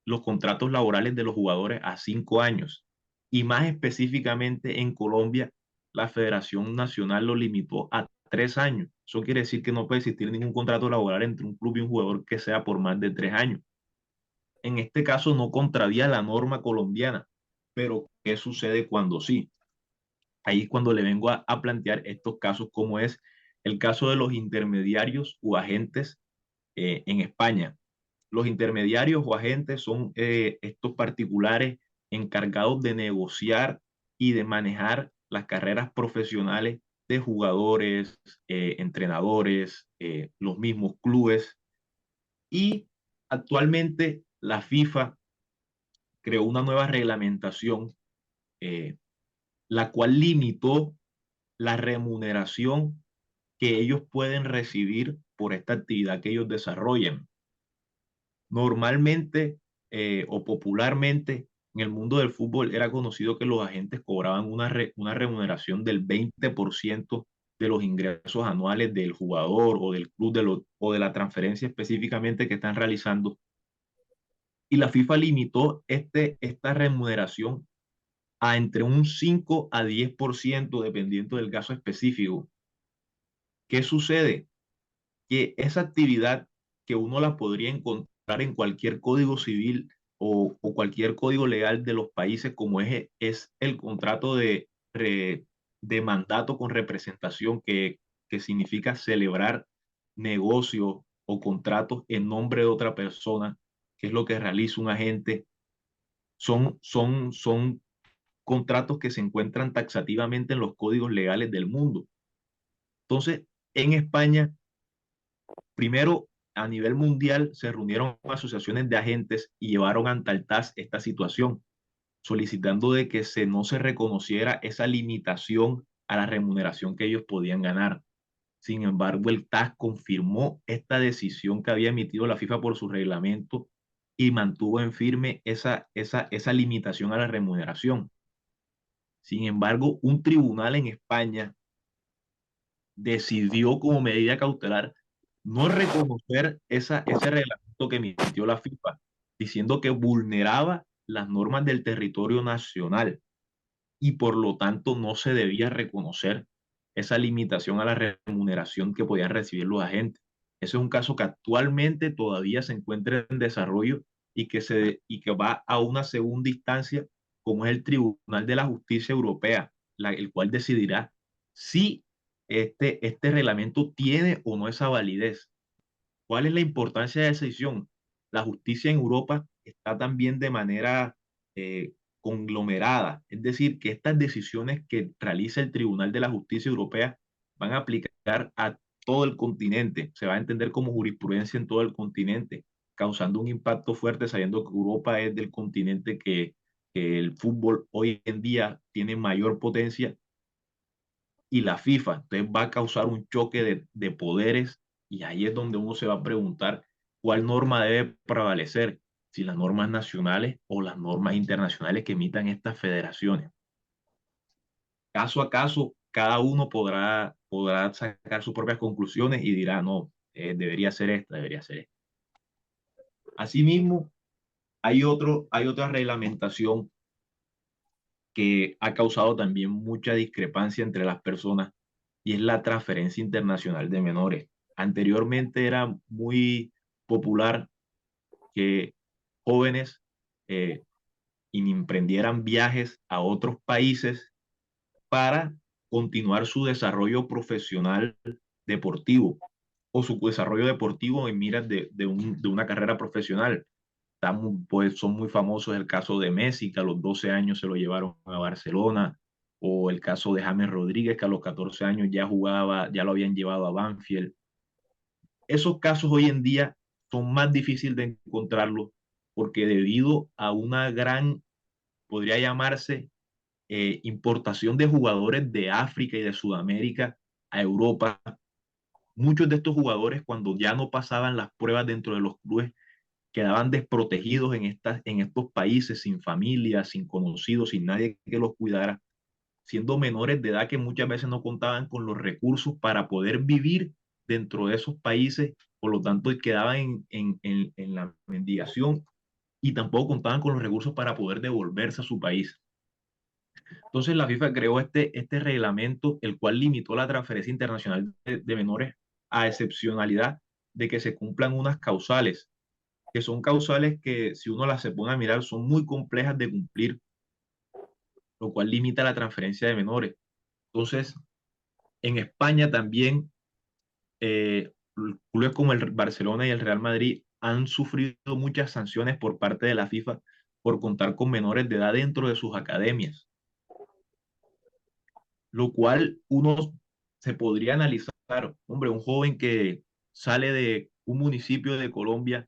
los contratos laborales de los jugadores a 5 años y más específicamente en Colombia, la Federación Nacional lo limitó a 3 años. Eso quiere decir que no puede existir ningún contrato laboral entre un club y un jugador que sea por más de 3 años. En este caso no contravía la norma colombiana, pero ¿qué sucede cuando sí? Ahí es cuando le vengo a plantear estos casos como es el caso de los intermediarios o agentes en España. Los intermediarios o agentes son estos particulares encargados de negociar y de manejar las carreras profesionales de jugadores, entrenadores, los mismos clubes. Y actualmente la FIFA creó una nueva reglamentación, la cual limitó la remuneración que ellos pueden recibir por esta actividad que ellos desarrollan. Normalmente o popularmente en el mundo del fútbol era conocido que los agentes cobraban una remuneración del 20% de los ingresos anuales del jugador o del club o de la transferencia específicamente que están realizando. Y la FIFA limitó esta remuneración a entre un 5 a 10% dependiendo del caso específico. ¿Qué sucede? Que esa actividad que uno la podría encontrar en cualquier código civil o cualquier código legal de los países, como es el contrato de mandato con representación, que significa celebrar negocios o contratos en nombre de otra persona, que es lo que realiza un agente. Son contratos que se encuentran taxativamente en los códigos legales del mundo. Entonces, en España, primero, a nivel mundial, se reunieron asociaciones de agentes y llevaron ante el TAS esta situación, solicitando de que no se reconociera esa limitación a la remuneración que ellos podían ganar. Sin embargo, el TAS confirmó esta decisión que había emitido la FIFA por su reglamento y mantuvo en firme esa limitación a la remuneración. Sin embargo, un tribunal en España decidió como medida cautelar no reconocer ese reglamento que emitió la FIFA, diciendo que vulneraba las normas del territorio nacional y por lo tanto no se debía reconocer esa limitación a la remuneración que podían recibir los agentes. Ese es un caso que actualmente todavía se encuentra en desarrollo y que va a una segunda instancia, como es el Tribunal de la Justicia Europea, el cual decidirá si este reglamento tiene o no esa validez. ¿Cuál es la importancia de esa decisión? La justicia en Europa está también de manera conglomerada, es decir, que estas decisiones que realiza el Tribunal de la Justicia Europea van a aplicar a todo el continente, se va a entender como jurisprudencia en todo el continente, causando un impacto fuerte, sabiendo que Europa es del continente que el fútbol hoy en día tiene mayor potencia, y la FIFA. Entonces va a causar un choque de poderes y ahí es donde uno se va a preguntar cuál norma debe prevalecer, si las normas nacionales o las normas internacionales que emitan estas federaciones. Caso a caso, cada uno podrá sacar sus propias conclusiones y dirá, no, debería ser esta, debería ser esta. Asimismo, hay otra reglamentación que ha causado también mucha discrepancia entre las personas y es la transferencia internacional de menores. Anteriormente era muy popular que jóvenes emprendieran viajes a otros países para continuar su desarrollo profesional deportivo o su desarrollo deportivo en miras de una carrera profesional. Pues son muy famosos el caso de Messi, que a los 12 años se lo llevaron a Barcelona, o el caso de James Rodríguez, que a los 14 años ya jugaba, ya lo habían llevado a Banfield. Esos casos hoy en día son más difíciles de encontrarlos porque debido a una gran, podría llamarse, importación de jugadores de África y de Sudamérica a Europa, muchos de estos jugadores cuando ya no pasaban las pruebas dentro de los clubes quedaban desprotegidos en estos países, sin familia, sin conocidos, sin nadie que los cuidara, siendo menores de edad que muchas veces no contaban con los recursos para poder vivir dentro de esos países, por lo tanto quedaban en la mendigación y tampoco contaban con los recursos para poder devolverse a su país. Entonces la FIFA creó este reglamento, el cual limitó la transferencia internacional de menores a excepcionalidad de que se cumplan unas causales, que son causales que si uno las se pone a mirar son muy complejas de cumplir, lo cual limita la transferencia de menores. Entonces, en España también clubes como el Barcelona y el Real Madrid han sufrido muchas sanciones por parte de la FIFA por contar con menores de edad dentro de sus academias, lo cual uno se podría analizar, hombre, un joven que sale de un municipio de Colombia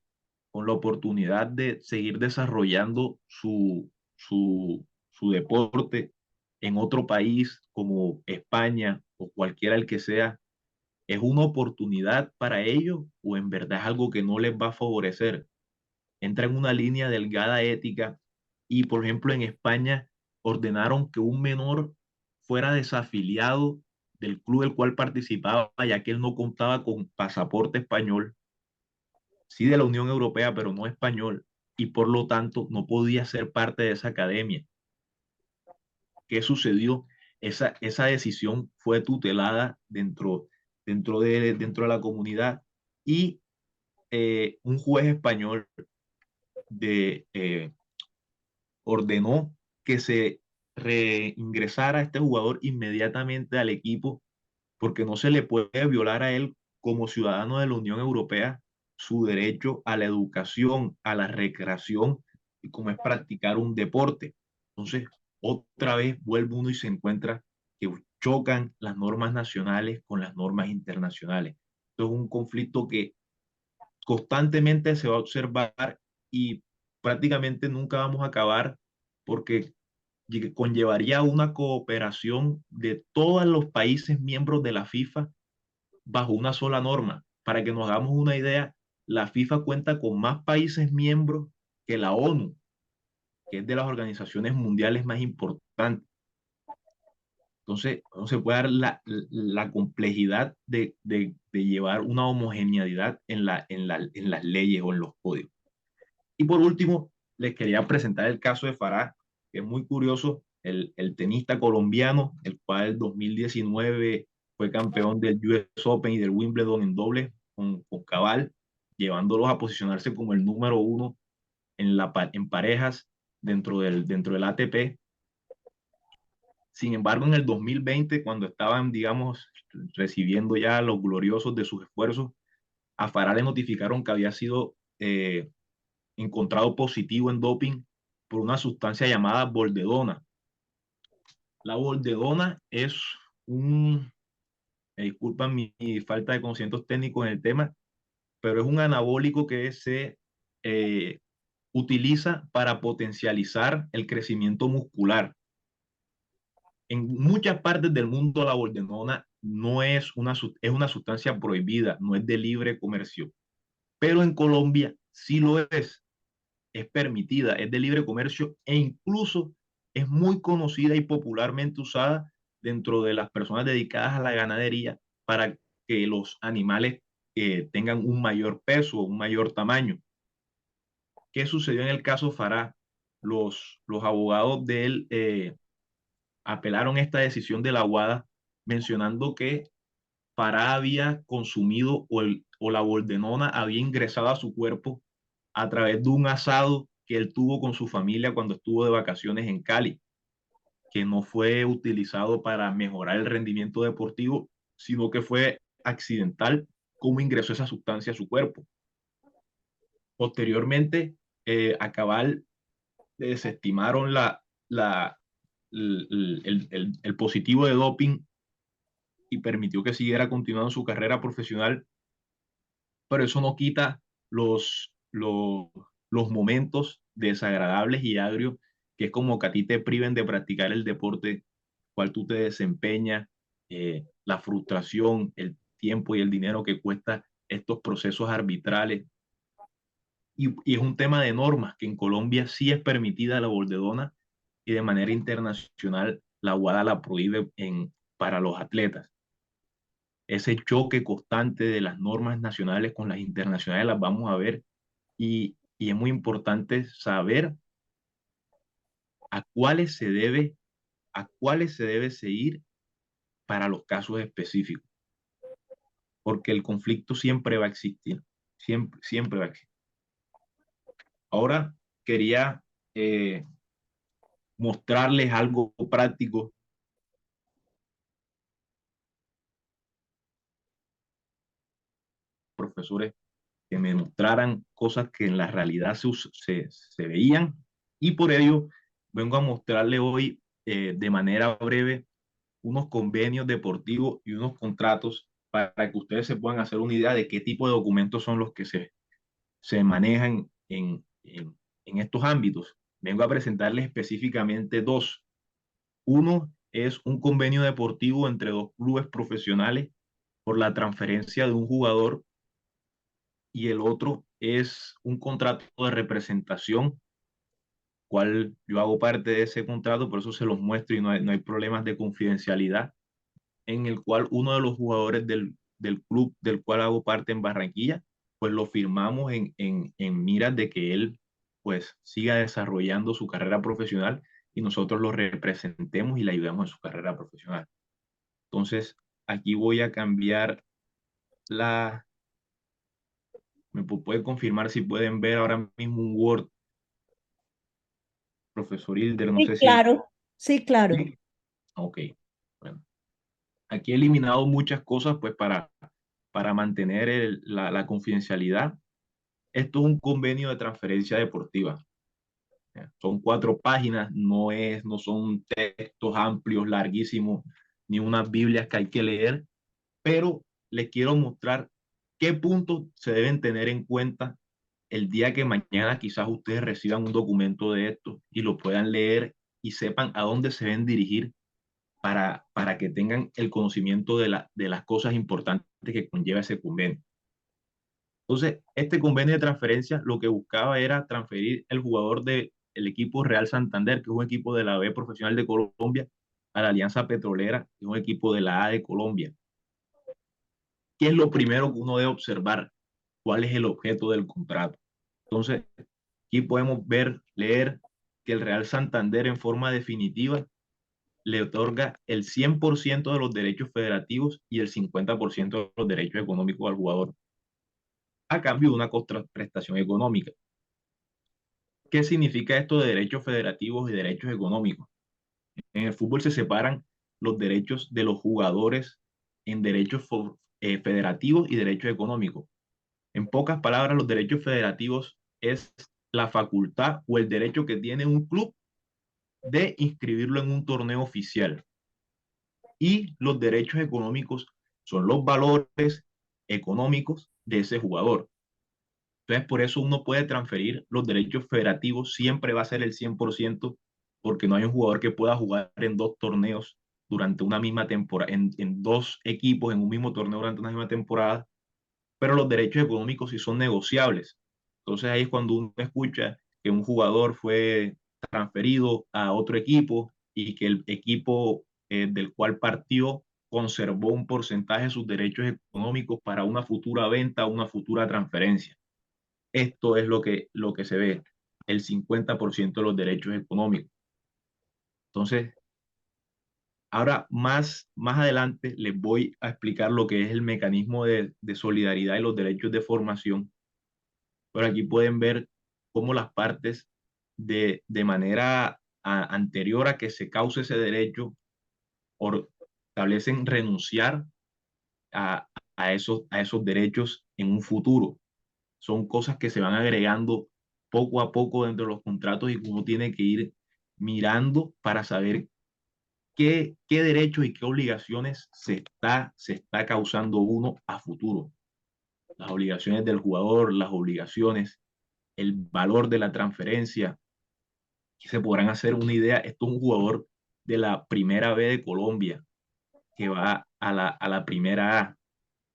con la oportunidad de seguir desarrollando su deporte en otro país como España o cualquiera el que sea, ¿es una oportunidad para ellos o en verdad es algo que no les va a favorecer? Entra en una línea delgada ética y, por ejemplo, en España ordenaron que un menor fuera desafiliado del club del cual participaba, ya que él no contaba con pasaporte español, sí de la Unión Europea, pero no español, y por lo tanto no podía ser parte de esa academia. ¿Qué sucedió? Esa decisión fue tutelada dentro de la comunidad y un juez español ordenó que se reingresara a este jugador inmediatamente al equipo porque no se le puede violar a él como ciudadano de la Unión Europea su derecho a la educación, a la recreación y como es practicar un deporte. Entonces, otra vez vuelve uno y se encuentra que chocan las normas nacionales con las normas internacionales. Esto es un conflicto que constantemente se va a observar y prácticamente nunca vamos a acabar porque conllevaría una cooperación de todos los países miembros de la FIFA bajo una sola norma. Para que nos hagamos una idea, la FIFA cuenta con más países miembros que la ONU, que es de las organizaciones mundiales más importantes. Entonces, no se puede dar la complejidad de llevar una homogeneidad en las leyes o en los códigos. Y por último, les quería presentar el caso de Farah, que es muy curioso, el tenista colombiano, el cual en 2019 fue campeón del US Open y del Wimbledon en dobles con Cabal, llevándolos a posicionarse como el número uno en parejas dentro del ATP. Sin embargo, en el 2020, cuando estaban, digamos, recibiendo ya los gloriosos de sus esfuerzos, a Farah le notificaron que había sido encontrado positivo en doping por una sustancia llamada boldedona. La boldedona es me disculpan mi falta de conocimientos técnicos en el tema, pero es un anabólico que se utiliza para potencializar el crecimiento muscular. En muchas partes del mundo la boldenona no es es una sustancia prohibida, no es de libre comercio, pero en Colombia sí lo es permitida, es de libre comercio e incluso es muy conocida y popularmente usada dentro de las personas dedicadas a la ganadería para que los animales tengan un mayor peso, un mayor tamaño. ¿Qué sucedió en el caso Farah? Los abogados de él apelaron esta decisión de la WADA mencionando que Farah había consumido o la boldenona había ingresado a su cuerpo a través de un asado que él tuvo con su familia cuando estuvo de vacaciones en Cali, que no fue utilizado para mejorar el rendimiento deportivo, sino que fue accidental cómo ingresó esa sustancia a su cuerpo. Posteriormente, a Cabal desestimaron el positivo de doping y permitió que siguiera continuando su carrera profesional, pero eso no quita los momentos desagradables y agrios, que es como que a ti te priven de practicar el deporte cual tú te desempeñas, la frustración, el tiempo y el dinero que cuesta estos procesos arbitrales. Y es un tema de normas, que en Colombia sí es permitida la boldedona y de manera internacional la WADA la prohíbe para los atletas. Ese choque constante de las normas nacionales con las internacionales las vamos a ver y es muy importante saber a a cuáles se debe seguir para los casos específicos, porque el conflicto siempre va a existir, siempre va a existir. Ahora quería mostrarles algo práctico. profesores que me mostraran cosas que en la realidad se veían, y por ello vengo a mostrarle hoy de manera breve unos convenios deportivos y unos contratos para que ustedes se puedan hacer una idea de qué tipo de documentos son los que se manejan en estos ámbitos. Vengo a presentarles específicamente dos. Uno es un convenio deportivo entre dos clubes profesionales por la transferencia de un jugador, y el otro es un contrato de representación, cual yo hago parte de ese contrato, por eso se los muestro y no hay problemas de confidencialidad, en el cual uno de los jugadores del club del cual hago parte en Barranquilla, pues lo firmamos en miras de que él pues siga desarrollando su carrera profesional y nosotros lo representemos y le ayudemos en su carrera profesional. Entonces, aquí voy a cambiar ¿me puede confirmar si pueden ver ahora mismo un Word, profesor Hilder? No Sí, sé si... claro, sí, claro. ¿Sí? Ok, bueno. Aquí he eliminado muchas cosas pues para mantener la confidencialidad. Esto es un convenio de transferencia deportiva. Son 4 páginas, no son textos amplios, larguísimos, ni unas Biblias que hay que leer, pero les quiero mostrar qué puntos se deben tener en cuenta el día que mañana quizás ustedes reciban un documento de esto y lo puedan leer y sepan a dónde se deben dirigir para que tengan el conocimiento de las cosas importantes que conlleva ese convenio. Entonces, este convenio de transferencia lo que buscaba era transferir el jugador del equipo Real Santander, que es un equipo de la B profesional de Colombia, a la Alianza Petrolera, que es un equipo de la A de Colombia. ¿Qué es lo primero que uno debe observar? ¿Cuál es el objeto del contrato? Entonces, aquí podemos leer que el Real Santander en forma definitiva le otorga el 100% de los derechos federativos y el 50% de los derechos económicos al jugador, a cambio de una contraprestación económica. ¿Qué significa esto de derechos federativos y derechos económicos? En el fútbol se separan los derechos de los jugadores en derechos federativos y derechos económicos. En pocas palabras, los derechos federativos es la facultad o el derecho que tiene un club de inscribirlo en un torneo oficial. Y los derechos económicos son los valores económicos de ese jugador. Entonces, por eso uno puede transferir los derechos federativos, siempre va a ser el 100%, porque no hay un jugador que pueda jugar en 2 torneos durante una misma temporada, en 2 equipos en un mismo torneo durante una misma temporada, pero los derechos económicos sí son negociables. Entonces ahí es cuando uno escucha que un jugador fue transferido a otro equipo y que el equipo del cual partió conservó un porcentaje de sus derechos económicos para una futura venta o una futura transferencia. Esto es lo que se ve, el 50% de los derechos económicos. Entonces, ahora más adelante les voy a explicar lo que es el mecanismo de solidaridad y los derechos de formación. Pero aquí pueden ver cómo las partes de manera anterior a que se cause ese derecho establecen renunciar a, a esos derechos en un futuro. Son cosas que se van agregando poco a poco dentro de los contratos y uno tiene que ir mirando para saber qué derechos y qué obligaciones se está causando uno a futuro. Las obligaciones del jugador, las obligaciones, el valor de la transferencia, que se podrán hacer una idea. Esto es un jugador de la primera B de Colombia que va a la primera A,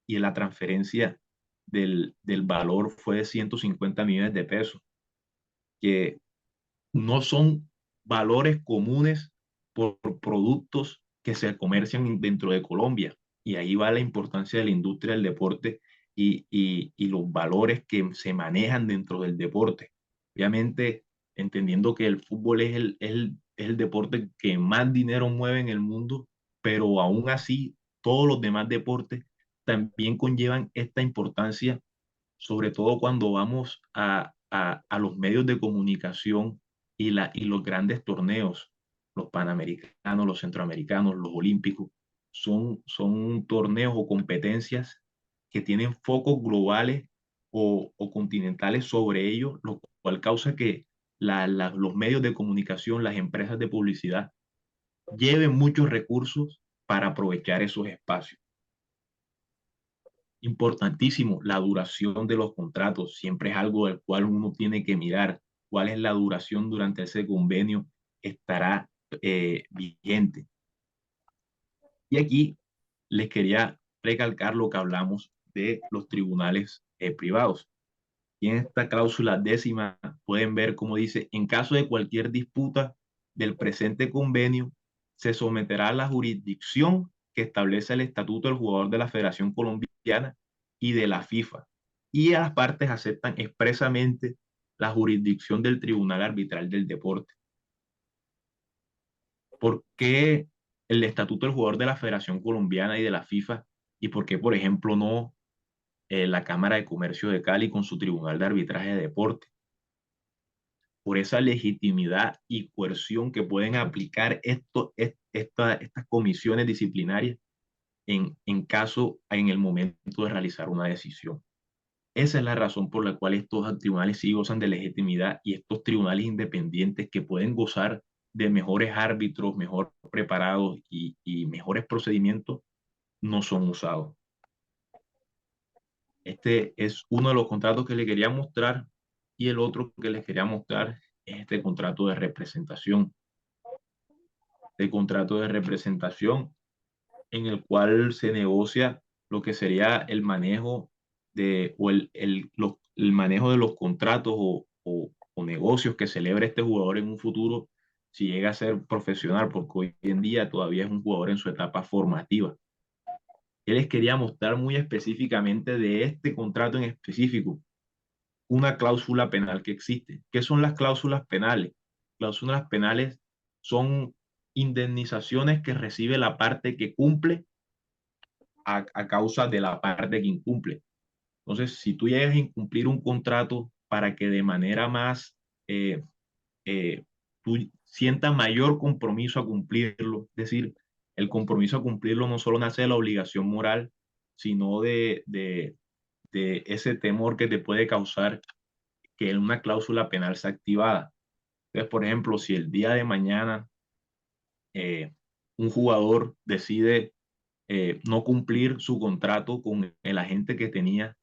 y la transferencia del valor fue de 150 millones de pesos, que no son valores comunes por productos que se comercian dentro de Colombia. Y ahí va la importancia de la industria del deporte y los valores que se manejan dentro del deporte. Obviamente, entendiendo que el fútbol es el deporte que más dinero mueve en el mundo, pero aún así todos los demás deportes también conllevan esta importancia, sobre todo cuando vamos a los medios de comunicación y los grandes torneos, los panamericanos, los centroamericanos, los olímpicos, son torneos o competencias que tienen focos globales o continentales sobre ellos, lo cual causa que los medios de comunicación, las empresas de publicidad, lleven muchos recursos para aprovechar esos espacios. Importantísimo, la duración de los contratos siempre es algo del cual uno tiene que mirar cuál es la duración durante ese convenio, estará vigente. Y aquí les quería recalcar lo que hablamos de los tribunales privados. Y en esta cláusula 10ª pueden ver cómo dice: en caso de cualquier disputa del presente convenio, se someterá a la jurisdicción que establece el estatuto del jugador de la Federación Colombiana y de la FIFA. Y las partes aceptan expresamente la jurisdicción del Tribunal Arbitral del Deporte. ¿Por qué el estatuto del jugador de la Federación Colombiana y de la FIFA? ¿Y por qué, por ejemplo, no la Cámara de Comercio de Cali con su Tribunal de Arbitraje de Deporte? Por esa legitimidad y coerción que pueden aplicar estas comisiones disciplinarias en el momento de realizar una decisión. Esa es la razón por la cual estos tribunales sí gozan de legitimidad, y estos tribunales independientes que pueden gozar de mejores árbitros, mejor preparados y mejores procedimientos, no son usados. Este es uno de los contratos que les quería mostrar, y el otro que les quería mostrar es este contrato de representación. Este contrato de representación en el cual se negocia lo que sería el manejo el manejo de los contratos o negocios que celebre este jugador en un futuro si llega a ser profesional, porque hoy en día todavía es un jugador en su etapa formativa. Yo les quería mostrar muy específicamente de este contrato en específico una cláusula penal que existe. ¿Qué son las cláusulas penales? Cláusulas penales son indemnizaciones que recibe la parte que cumple a causa de la parte que incumple. Entonces, si tú llegas a incumplir un contrato para que de manera más, tú sientas mayor compromiso a cumplirlo, es decir, el compromiso a cumplirlo no solo nace de la obligación moral, sino de ese temor que te puede causar que una cláusula penal sea activada. Entonces, por ejemplo, si el día de mañana un jugador decide no cumplir su contrato con el agente que tenía,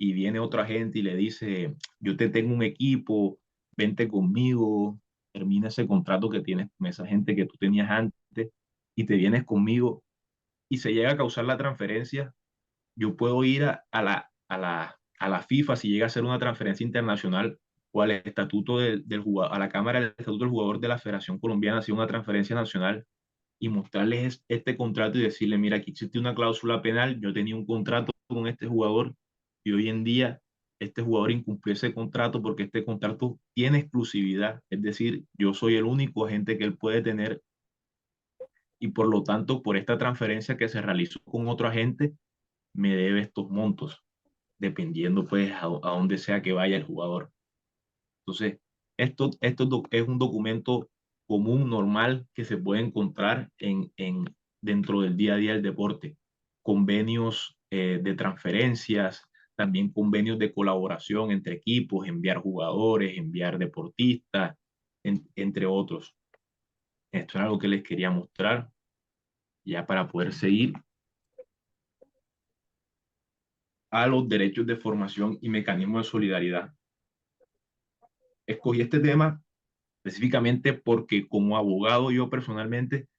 y viene otro agente y le dice: yo te tengo un equipo, vente conmigo, termina ese contrato que tienes con esa gente que tú tenías antes y te vienes conmigo, y se llega a causar la transferencia, yo puedo ir a la FIFA si llega a ser una transferencia internacional, o al estatuto del jugador, a la Cámara del Estatuto del Jugador de la Federación Colombiana, si una transferencia nacional, y mostrarles este contrato y decirle: mira, aquí existe una cláusula penal, yo tenía un contrato con este jugador y hoy en día este jugador incumplió ese contrato porque este contrato tiene exclusividad, es decir, yo soy el único agente que él puede tener, y por lo tanto, por esta transferencia que se realizó con otro agente, me debe estos montos, dependiendo pues a dónde sea que vaya el jugador. Entonces, esto es un documento común, normal, que se puede encontrar dentro del día a día del deporte. Convenios de transferencias, también convenios de colaboración entre equipos, enviar jugadores, enviar deportistas, entre otros. Esto es algo que les quería mostrar ya para poder seguir a los derechos de formación y mecanismos de solidaridad. Escogí este tema específicamente porque como abogado yo personalmente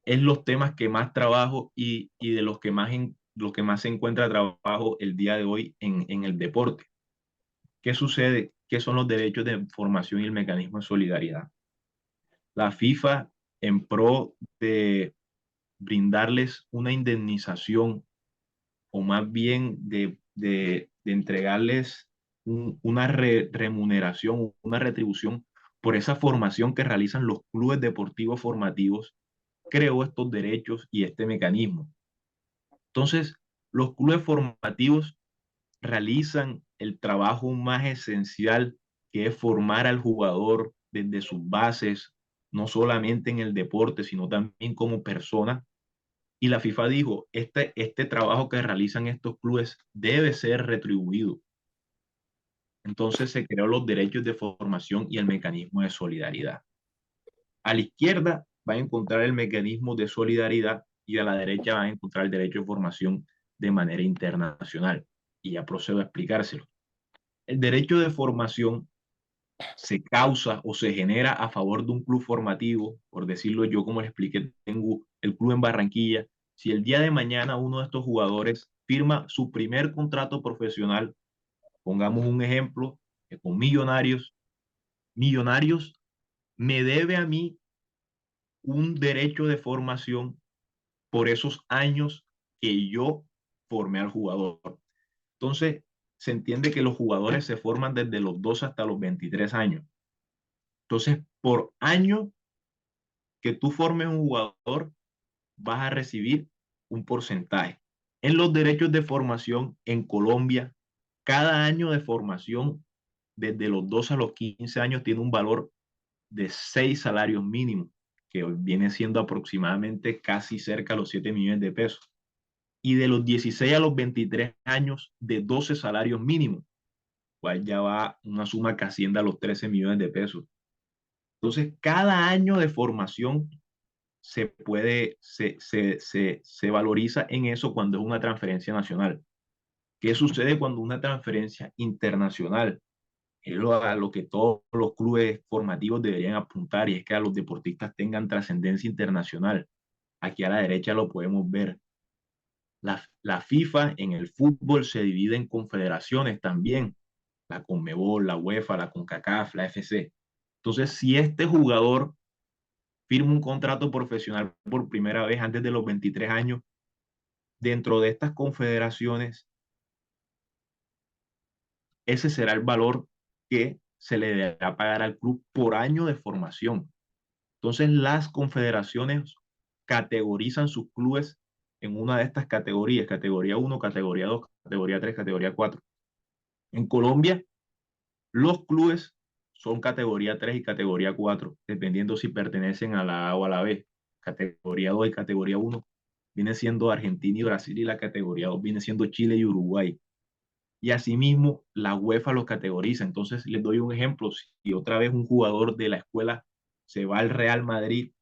es los temas que más trabajo y de los que más se encuentra trabajo el día de hoy en el deporte. ¿Qué sucede? ¿Qué son los derechos de formación y el mecanismo de solidaridad? La FIFA, en pro de brindarles una indemnización, o más bien de entregarles una remuneración, una retribución por esa formación que realizan los clubes deportivos formativos, creó estos derechos y este mecanismo. Entonces, los clubes formativos realizan el trabajo más esencial, que es formar al jugador desde sus bases, no solamente en el deporte, sino también como persona, Y la FIFA dijo, este trabajo que realizan estos clubes debe ser retribuido. Entonces se creó los derechos de formación y el mecanismo de solidaridad. A la izquierda va a encontrar el mecanismo de solidaridad y a la derecha va a encontrar el derecho de formación de manera internacional. Y ya procedo a explicárselo. El derecho de formación se causa o se genera a favor de un club formativo, por decirlo yo como les expliqué, tengo el club en Barranquilla. Si el día de mañana uno de estos jugadores firma su primer contrato profesional, pongamos un ejemplo, con Millonarios, Millonarios me debe a mí un derecho de formación por esos años que yo formé al jugador. Entonces, se entiende que los jugadores se forman desde los 2 hasta los 23 años. Entonces, por año que tú formes un jugador, vas a recibir un porcentaje. En los derechos de formación en Colombia, cada año de formación, desde los 2 a los 15 años, tiene un valor de 6 salarios mínimos, que viene siendo aproximadamente casi cerca a los 7 millones de pesos. Y de los 16 a los 23 años, de 12 salarios mínimos, cual ya va una suma que asciende a los 13 millones de pesos. Entonces, cada año de formación se valoriza en eso cuando es una transferencia nacional. ¿Qué sucede cuando una transferencia internacional? Es a lo que todos los clubes formativos deberían apuntar, y es que a los deportistas tengan trascendencia internacional. Aquí a la derecha lo podemos ver. La FIFA en el fútbol se divide en confederaciones también, la Conmebol, la UEFA, la CONCACAF, la FC. Entonces, si este jugador firma un contrato profesional por primera vez antes de los 23 años, dentro de estas confederaciones, ese será el valor que se le deberá pagar al club por año de formación. Entonces, las confederaciones categorizan sus clubes en una de estas categorías: categoría 1, categoría 2, categoría 3, categoría 4. En Colombia, los clubes son categoría 3 y categoría 4, dependiendo si pertenecen a la A o a la B. Categoría 2 y categoría 1 viene siendo Argentina y Brasil, y la categoría 2 viene siendo Chile y Uruguay. Y asimismo, la UEFA los categoriza. Entonces, les doy un ejemplo. Si otra vez un jugador de la escuela se va al Real Madrid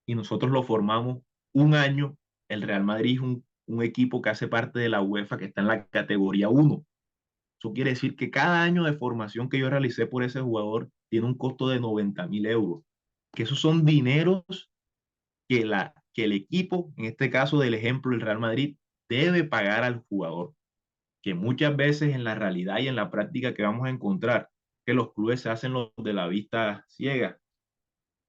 y nosotros lo formamos un año, el Real Madrid es un equipo que hace parte de la UEFA, que está en la categoría 1. Eso quiere decir que cada año de formación que yo realicé por ese jugador tiene un costo de 90.000 euros. Que esos son dineros que el equipo, en este caso del ejemplo el Real Madrid, debe pagar al jugador. Que muchas veces en la realidad y en la práctica que vamos a encontrar, que los clubes se hacen los de la vista ciega,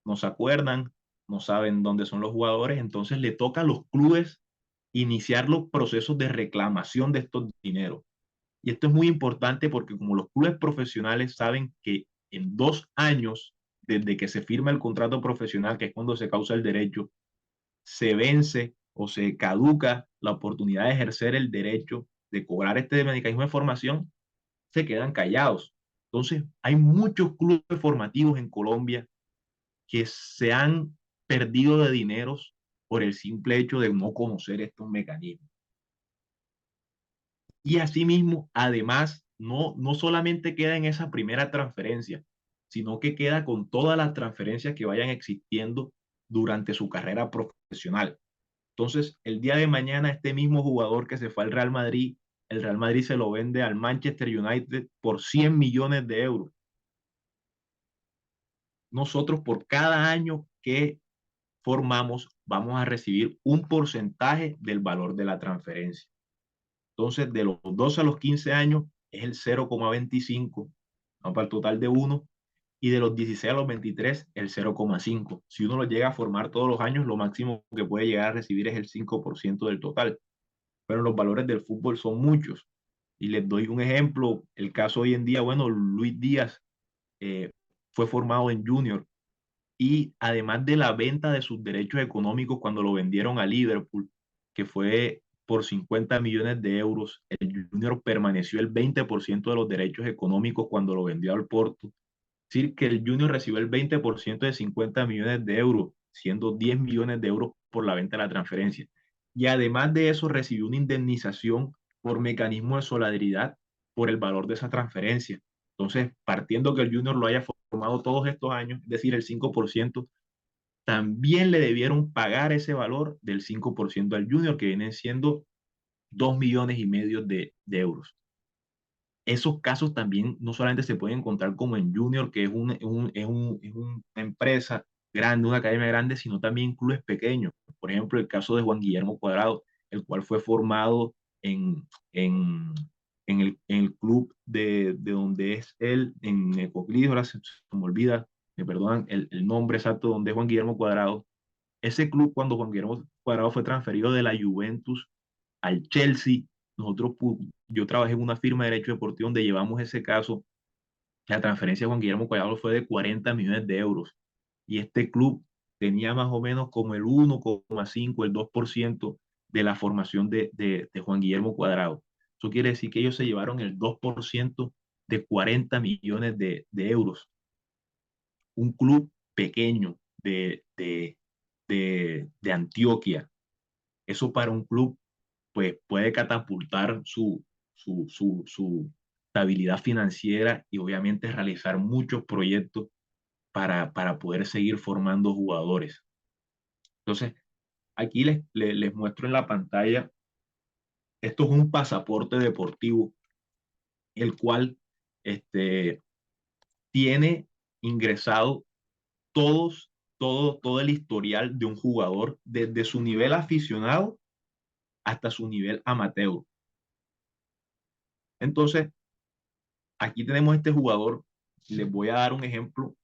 no se acuerdan, no saben dónde son los jugadores, entonces le toca a los clubes iniciar los procesos de reclamación de estos dineros. Y esto es muy importante porque como los clubes profesionales saben que en 2 años, desde que se firma el contrato profesional, que es cuando se causa el derecho, se vence o se caduca la oportunidad de ejercer el derecho de cobrar este mecanismo de formación, se quedan callados. Entonces, hay muchos clubes formativos en Colombia que se han perdido de dineros por el simple hecho de no conocer estos mecanismos. Y asimismo, además, no solamente queda en esa primera transferencia, sino que queda con todas las transferencias que vayan existiendo durante su carrera profesional. Entonces, el día de mañana, este mismo jugador que se fue al Real Madrid, el Real Madrid se lo vende al Manchester United por 100 millones de euros. Nosotros, por cada año que formamos, vamos a recibir un porcentaje del valor de la transferencia. Entonces, de los 12 a los 15 años es el 0,25, ¿no? Para el total de 1, y de los 16 a los 23 el 0,5. Si uno lo llega a formar todos los años, lo máximo que puede llegar a recibir es el 5% del total. Pero los valores del fútbol son muchos. Y les doy un ejemplo, el caso hoy en día, bueno, Luis Díaz fue formado en Junior, y además de la venta de sus derechos económicos cuando lo vendieron a Liverpool, que fue por 50 millones de euros, el Junior permaneció el 20% de los derechos económicos cuando lo vendió al Porto. Es decir, que el Junior recibió el 20% de 50 millones de euros, siendo 10 millones de euros por la venta de la transferencia. y además de eso recibió una indemnización por mecanismo de solidaridad por el valor de esa transferencia. Entonces, partiendo que el Junior lo haya formado todos estos años, es decir, el 5%, también le debieron pagar ese valor del 5% al Junior, que vienen siendo 2,5 millones de euros. Esos casos también no solamente se pueden encontrar como en Junior, que es una empresa grande, una academia grande, sino también en clubes pequeños. Por ejemplo, el caso de Juan Guillermo Cuadrado, el cual fue formado en el club de donde es él, en Ecoclís. Ahora se me olvida, me perdonan el nombre exacto donde es Juan Guillermo Cuadrado. Ese club, cuando Juan Guillermo Cuadrado fue transferido de la Juventus al Chelsea, yo trabajé en una firma de derecho deportivo donde llevamos ese caso. La transferencia de Juan Guillermo Cuadrado fue de 40 millones de euros y este club tenía más o menos como el 1,5, el 2% de la formación de Juan Guillermo Cuadrado. Eso quiere decir que ellos se llevaron el 2% de 40 millones de euros. Un club pequeño de Antioquia. Eso para un club pues puede catapultar su estabilidad financiera y obviamente realizar muchos proyectos para poder seguir formando jugadores. Entonces, aquí les muestro en la pantalla, esto es un pasaporte deportivo, el cual tiene ingresado todo el historial de un jugador, desde su nivel aficionado hasta su nivel amateur. Entonces, aquí tenemos este jugador, les voy a dar un ejemplo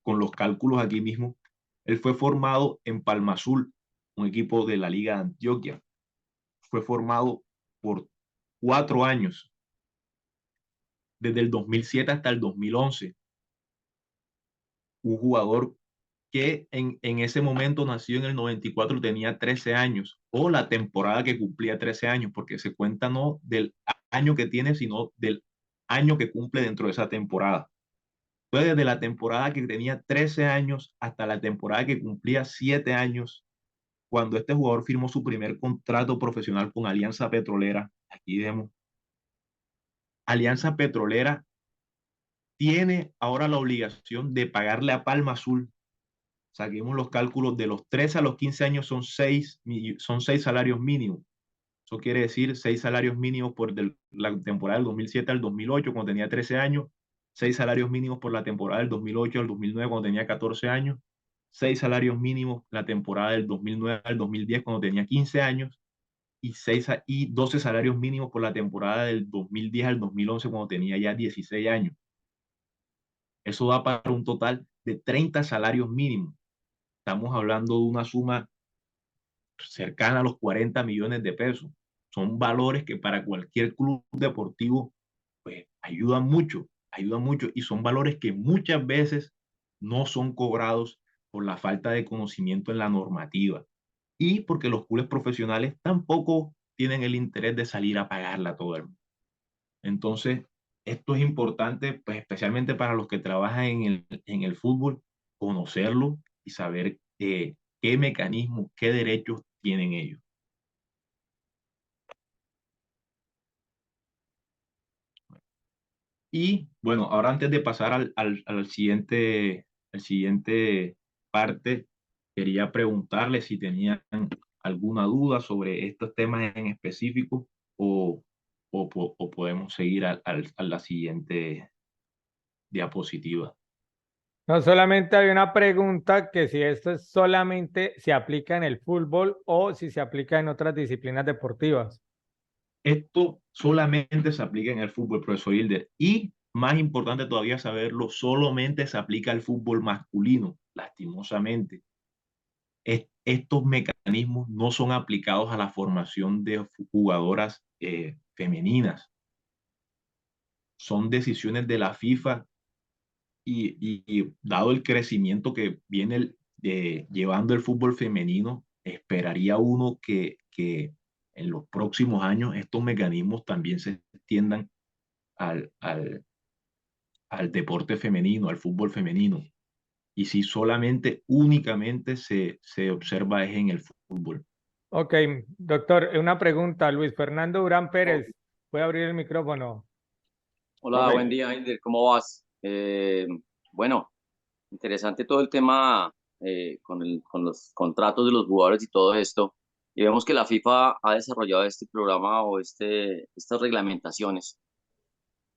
con los cálculos aquí mismo. Él fue formado en Palma Azul, un equipo de la Liga de Antioquia. Fue formado por 4 años, desde el 2007 hasta el 2011. Un jugador que en ese momento nació en el 94, tenía 13 años, o la temporada que cumplía 13 años, porque se cuenta no del año que tiene, sino del año que cumple dentro de esa temporada. Fue desde la temporada que tenía 13 años hasta la temporada que cumplía 7 años, cuando este jugador firmó su primer contrato profesional con Alianza Petrolera. Aquí vemos. Alianza Petrolera tiene ahora la obligación de pagarle a Palma Azul. Saquemos los cálculos, de los 13 a los 15 años son 6 salarios mínimos. Eso quiere decir 6 salarios mínimos por la temporada del 2007 al 2008, cuando tenía 13 años, 6 salarios mínimos por la temporada del 2008 al 2009, cuando tenía 14 años, 6 salarios mínimos la temporada del 2009 al 2010, cuando tenía 15 años, y 12 salarios mínimos por la temporada del 2010 al 2011, cuando tenía ya 16 años. Eso da para un total de 30 salarios mínimos. Estamos hablando de una suma cercana a los 40 millones de pesos. Son valores que para cualquier club deportivo pues ayudan mucho y son valores que muchas veces no son cobrados por la falta de conocimiento en la normativa y porque los clubes profesionales tampoco tienen el interés de salir a pagarla a todo el mundo. Entonces, esto es importante, pues especialmente para los que trabajan en el fútbol, conocerlo y saber qué mecanismos, qué derechos tienen ellos. Y bueno, ahora antes de pasar al siguiente parte, quería preguntarle si tenían alguna duda sobre estos temas en específico o podemos seguir a la siguiente diapositiva. No, solamente hay una pregunta, que si esto es solamente se aplica en el fútbol o si se aplica en otras disciplinas deportivas. Esto solamente se aplica en el fútbol, profesor Hilder, y más importante todavía saberlo, solamente se aplica al fútbol masculino, lastimosamente. Estos mecanismos no son aplicados a la formación de jugadoras femeninas. Son decisiones de la FIFA y dado el crecimiento que viene llevando el fútbol femenino, esperaría uno que en los próximos años estos mecanismos también se extiendan al deporte femenino, al fútbol femenino. Y si únicamente se observa es en el fútbol. Ok, doctor, una pregunta. Luis Fernando Durán Pérez, ¿puede abrir el micrófono? Hola, Profe. buen día, Inder, ¿cómo vas? Bueno, interesante todo el tema con los contratos de los jugadores y todo esto. Y vemos que la FIFA ha desarrollado este programa o estas reglamentaciones.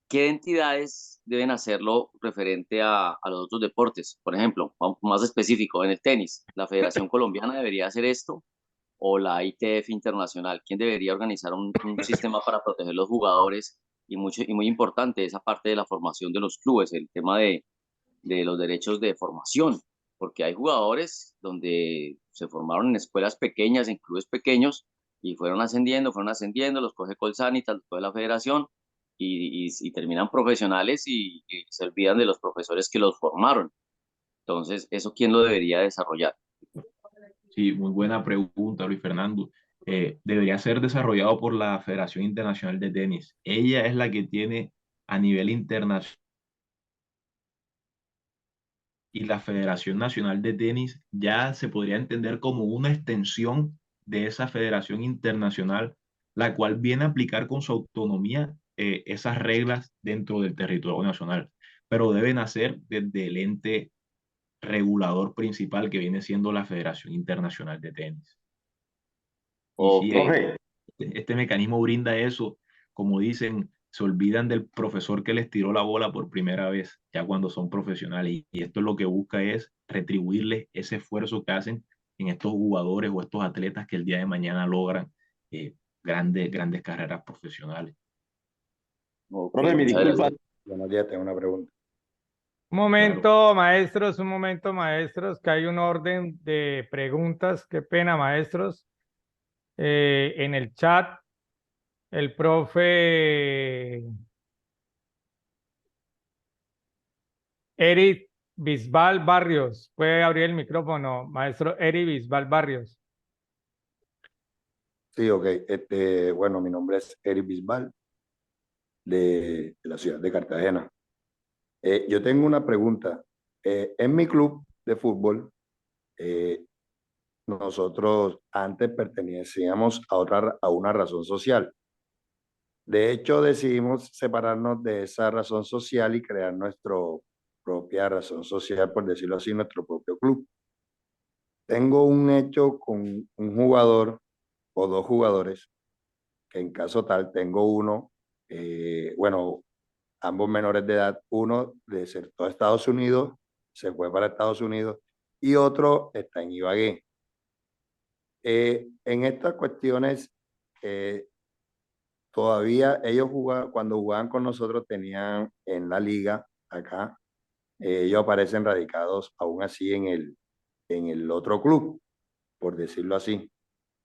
¿Qué entidades deben hacerlo referente a los otros deportes? Por ejemplo, más específico, en el tenis, ¿la Federación Colombiana debería hacer esto o la ITF Internacional? ¿Quién debería organizar un sistema para proteger los jugadores? Y muy importante esa parte de la formación de los clubes, el tema de los derechos de formación, porque hay jugadores donde se formaron en escuelas pequeñas, en clubes pequeños, y fueron ascendiendo, los coge Colsanitas, los coge la federación, y terminan profesionales y se olvidan de los profesores que los formaron. Entonces, ¿eso quién lo debería desarrollar? Sí, muy buena pregunta, Luis Fernando. Debería ser desarrollado por la Federación Internacional de Tenis. Ella es la que tiene a nivel internacional y la Federación Nacional de Tenis ya se podría entender como una extensión de esa Federación Internacional, la cual viene a aplicar con su autonomía esas reglas dentro del territorio nacional, pero deben hacer desde el ente regulador principal que viene siendo la Federación Internacional de Tenis. Y sí, Profe, este mecanismo brinda eso, como dicen, se olvidan del profesor que les tiró la bola por primera vez, ya cuando son profesionales. Y esto es lo que busca es retribuirles ese esfuerzo que hacen en estos jugadores o estos atletas que el día de mañana logran grandes carreras profesionales. Ok, profe, mi muchas disculpa. gracias. Buenos días, tengo una pregunta. Un momento, maestros, que hay un orden de preguntas. Qué pena, maestros. En el chat, el profe Eric Bisbal Barrios. Puede abrir el micrófono, maestro Eric Bisbal Barrios. Sí, ok. Bueno, mi nombre es Eric Bisbal, de la ciudad de Cartagena. Yo tengo una pregunta. En mi club de fútbol, eh, nosotros antes pertenecíamos a una razón social. De hecho, decidimos separarnos de esa razón social y crear nuestra propia razón social, por decirlo así, nuestro propio club. Tengo un hecho con un jugador o dos jugadores, que en caso tal tengo uno, bueno, ambos menores de edad, uno desertó a Estados Unidos, se fue para Estados Unidos, y otro está en Ibagué. En estas cuestiones, todavía ellos jugaban, cuando jugaban con nosotros tenían en la liga acá, ellos aparecen radicados aún así en el otro club, por decirlo así.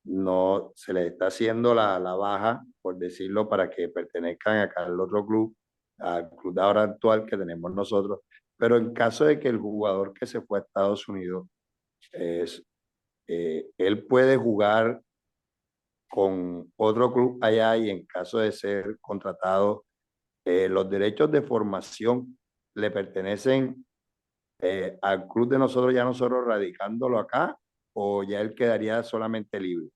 No se les está haciendo la baja, por decirlo, para que pertenezcan acá al otro club, al club de ahora actual que tenemos nosotros. Pero en caso de que el jugador que se fue a Estados Unidos, es, él puede jugar con otro club allá y en caso de ser contratado, los derechos de formación le pertenecen al club de nosotros, ya nosotros radicándolo acá, o ya él quedaría solamente libre.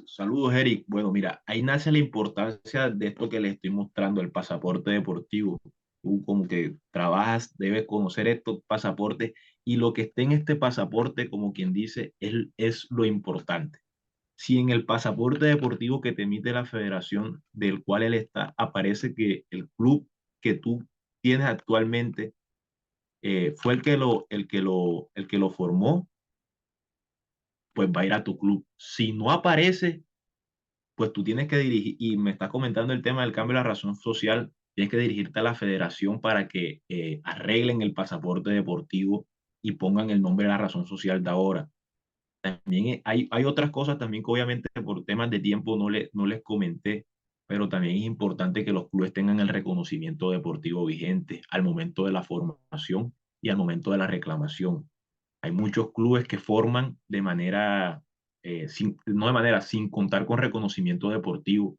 Saludos, Eric. Bueno, mira, ahí nace la importancia de esto que le estoy mostrando, el pasaporte deportivo. Tú como que trabajas, debes conocer estos pasaportes y lo que esté en este pasaporte, como quien dice, es lo importante. Si en el pasaporte deportivo que te emite la federación del cual él está, aparece que el club que tú tienes actualmente fue el que lo formó, pues va a ir a tu club. Si no aparece, pues tú tienes que dirigir, y me estás comentando el tema del cambio de la razón social, tienes que dirigirte a la federación para que arreglen el pasaporte deportivo y pongan el nombre de la razón social de ahora. También hay otras cosas también que obviamente por temas de tiempo no les comenté, pero también es importante que los clubes tengan el reconocimiento deportivo vigente al momento de la formación y al momento de la reclamación. Hay muchos clubes que forman de manera, no de manera, sin contar con reconocimiento deportivo.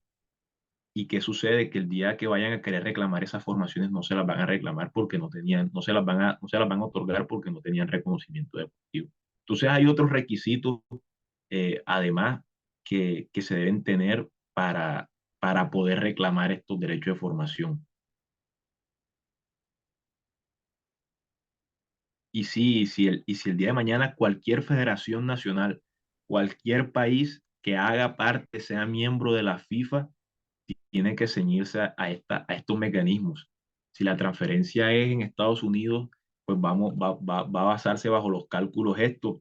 ¿Y qué sucede? Que el día que vayan a querer reclamar esas formaciones no se las van a reclamar porque no tenían, no se las van a otorgar porque no tenían reconocimiento deportivo. Entonces hay otros requisitos además que se deben tener para poder reclamar estos derechos de formación. Y si el día de mañana cualquier federación nacional, cualquier país que haga parte, sea miembro de la FIFA, tiene que ceñirse a estos mecanismos. Si la transferencia es en Estados Unidos, pues va a basarse bajo los cálculos estos.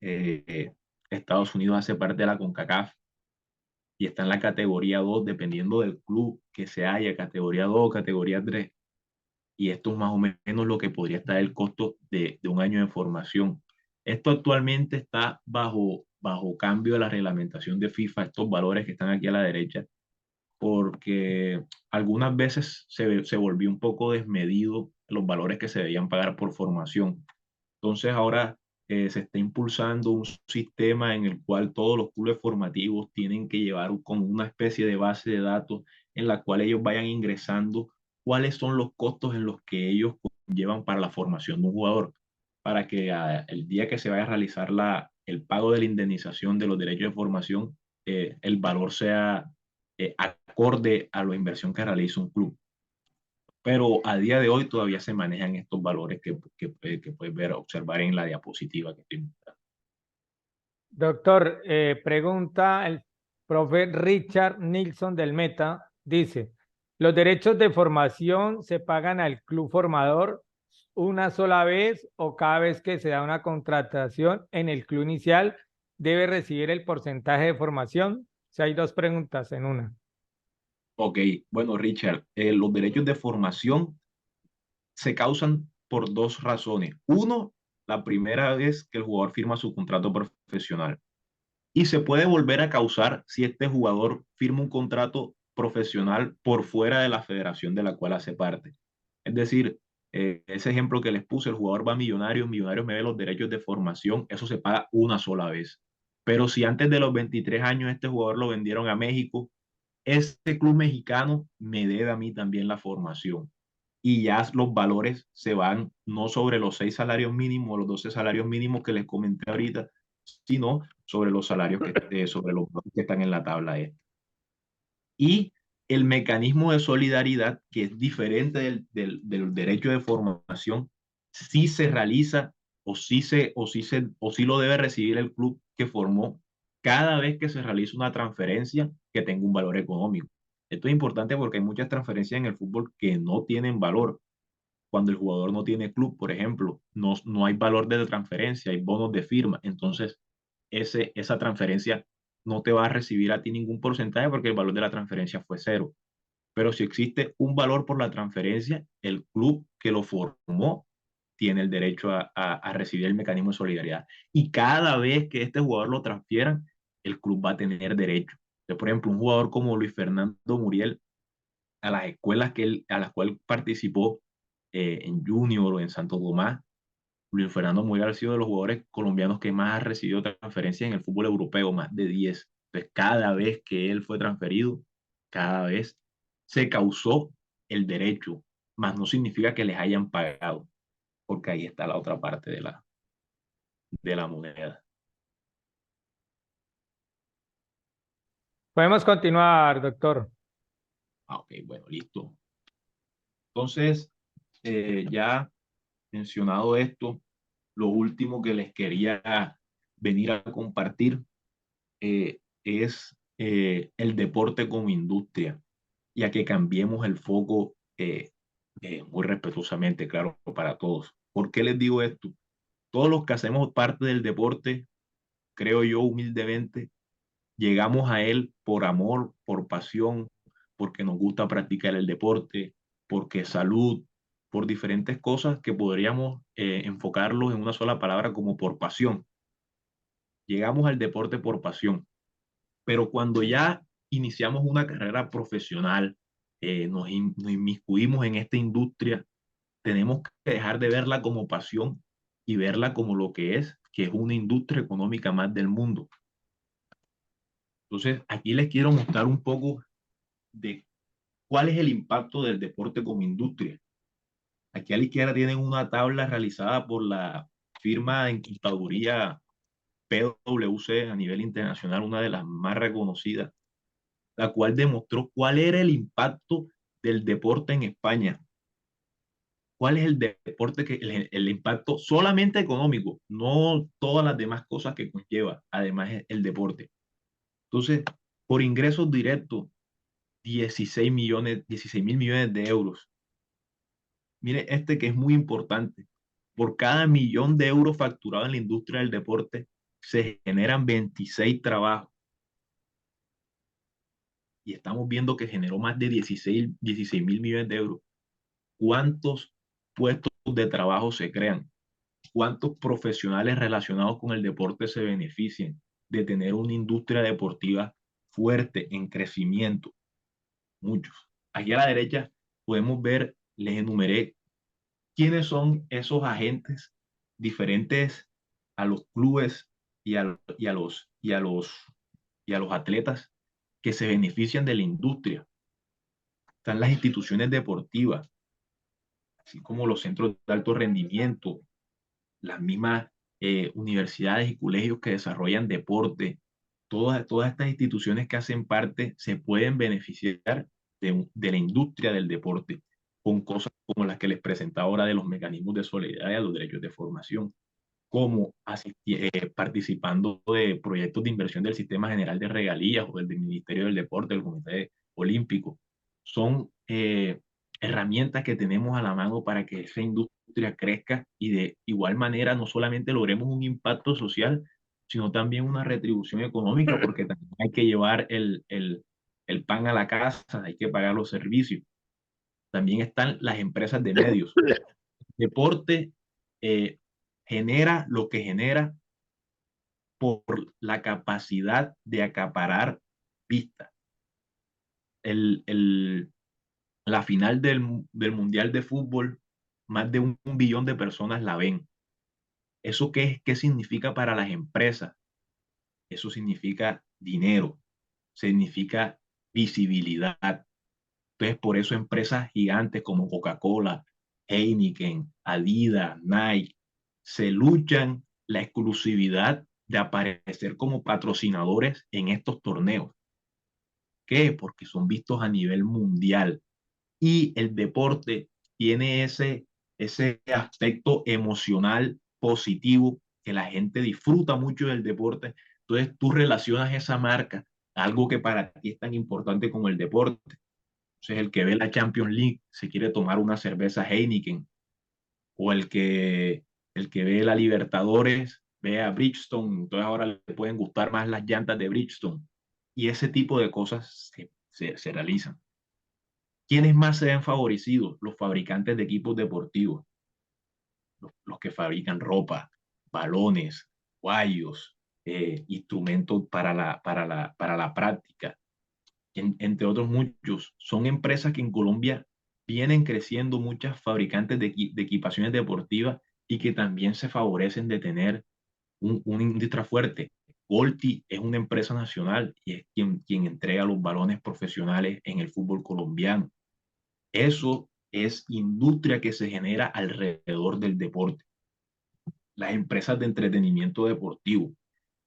Estados Unidos hace parte de la CONCACAF y está en la categoría 2, dependiendo del club que se haya, categoría 2 o categoría 3. Y esto es más o menos lo que podría estar el costo de un año de formación. Esto actualmente está bajo cambio de la reglamentación de FIFA, estos valores que están aquí a la derecha, porque algunas veces se volvió un poco desmedido los valores que se debían pagar por formación. Entonces ahora se está impulsando un sistema en el cual todos los clubes formativos tienen que llevar como una especie de base de datos en la cual ellos vayan ingresando cuáles son los costos en los que ellos llevan para la formación de un jugador, para que el día que se vaya a realizar el pago de la indemnización de los derechos de formación, el valor sea acorde a la inversión que realiza un club. Pero a día de hoy todavía se manejan estos valores que puedes observar en la diapositiva que estoy mostrando. Doctor, pregunta el profe Richard Nilsson del Meta, dice, ¿los derechos de formación se pagan al club formador una sola vez o cada vez que se da una contratación en el club inicial debe recibir el porcentaje de formación? O sea, hay dos preguntas en una. Ok, bueno, Richard, los derechos de formación se causan por dos razones. Uno, la primera vez que el jugador firma su contrato profesional. Y se puede volver a causar si este jugador firma un contrato profesional por fuera de la federación de la cual hace parte. Es decir, ese ejemplo que les puse, el jugador va a Millonarios, Millonarios me ve los derechos de formación, eso se paga una sola vez. Pero si antes de los 23 años este jugador lo vendieron a México, este club mexicano me debe a mí también la formación. Y ya los valores se van no sobre los 6 salarios mínimos, los 12 salarios mínimos que les comenté ahorita, sino sobre los salarios sobre los que están en la tabla esta. Y el mecanismo de solidaridad, que es diferente del derecho de formación, sí se realiza o sí lo debe recibir el club que formó cada vez que se realiza una transferencia que tenga un valor económico. Esto es importante porque hay muchas transferencias en el fútbol que no tienen valor. Cuando el jugador no tiene club, por ejemplo, no hay valor de transferencia, hay bonos de firma. Entonces, esa transferencia no te va a recibir a ti ningún porcentaje porque el valor de la transferencia fue cero. Pero si existe un valor por la transferencia, el club que lo formó tiene el derecho a recibir el mecanismo de solidaridad. Y cada vez que este jugador lo transfieran, el club va a tener derecho. Entonces, por ejemplo, un jugador como Luis Fernando Muriel, a las escuelas a las cuales participó en Junior o en Santo Tomás, Luis Fernando Muriel ha sido de los jugadores colombianos que más ha recibido transferencias en el fútbol europeo, más de 10. Entonces, cada vez que él fue transferido, cada vez se causó el derecho, más no significa que les hayan pagado, porque ahí está la otra parte de la moneda. Podemos continuar, doctor. Ok, bueno, listo. Entonces, ya mencionado esto, lo último que les quería venir a compartir es el deporte como industria, ya que cambiemos el foco muy respetuosamente, claro, para todos. ¿Por qué les digo esto? Todos los que hacemos parte del deporte, creo yo humildemente, llegamos a él por amor, por pasión, porque nos gusta practicar el deporte, porque salud, por diferentes cosas que podríamos enfocarlos en una sola palabra como por pasión. Llegamos al deporte por pasión, pero cuando ya iniciamos una carrera profesional, nos inmiscuimos en esta industria, tenemos que dejar de verla como pasión y verla como lo que es una industria económica más del mundo. Entonces, aquí les quiero mostrar un poco de cuál es el impacto del deporte como industria. Aquí a la izquierda tienen una tabla realizada por la firma de contaduría PwC a nivel internacional, una de las más reconocidas, la cual demostró cuál era el impacto del deporte en España. ¿Cuál es el deporte que el impacto solamente económico, no todas las demás cosas que conlleva, además el deporte? Entonces, por ingresos directos, 16 mil millones de euros. Mire, este que es muy importante. Por cada millón de euros facturado en la industria del deporte, se generan 26 trabajos. Y estamos viendo que generó más de 16 mil millones de euros. ¿Cuántos puestos de trabajo se crean? ¿Cuántos profesionales relacionados con el deporte se benefician de tener una industria deportiva fuerte, en crecimiento? Muchos. Aquí a la derecha podemos ver, les enumeré quiénes son esos agentes diferentes a los clubes y a los atletas que se benefician de la industria. Están las instituciones deportivas, así como los centros de alto rendimiento, las mismas universidades y colegios que desarrollan deporte. Todas estas instituciones que hacen parte se pueden beneficiar de la industria del deporte con cosas como las que les presentaba ahora de los mecanismos de solidaridad, los derechos de formación, como participando de proyectos de inversión del Sistema General de Regalías o del Ministerio del Deporte, del Comité Olímpico. Son herramientas que tenemos a la mano para que esa industria crezca y de igual manera no solamente logremos un impacto social, sino también una retribución económica, porque también hay que llevar el pan a la casa, hay que pagar los servicios. También están las empresas de medios. Deporte genera lo que genera por la capacidad de acaparar vistas. La final del Mundial de Fútbol, más de 1 billón de personas la ven. ¿Eso qué significa para las empresas? Eso significa dinero, significa visibilidad. Entonces, por eso empresas gigantes como Coca-Cola, Heineken, Adidas, Nike, se luchan la exclusividad de aparecer como patrocinadores en estos torneos. ¿Qué? Porque son vistos a nivel mundial. Y el deporte tiene ese aspecto emocional positivo, que la gente disfruta mucho del deporte. Entonces tú relacionas esa marca a algo que para ti es tan importante como el deporte. Entonces el que ve la Champions League se quiere tomar una cerveza Heineken, o el que ve la Libertadores ve a Bridgestone, entonces ahora le pueden gustar más las llantas de Bridgestone. Y ese tipo de cosas se realizan. ¿Quiénes más se ven favorecidos? Los fabricantes de equipos deportivos, los que fabrican ropa, balones, guayos, instrumentos para la práctica, entre otros muchos. Son empresas que en Colombia vienen creciendo, muchas fabricantes de equipaciones deportivas, y que también se favorecen de tener una industria fuerte. Golti es una empresa nacional y es quien entrega los balones profesionales en el fútbol colombiano. Eso es industria que se genera alrededor del deporte. Las empresas de entretenimiento deportivo.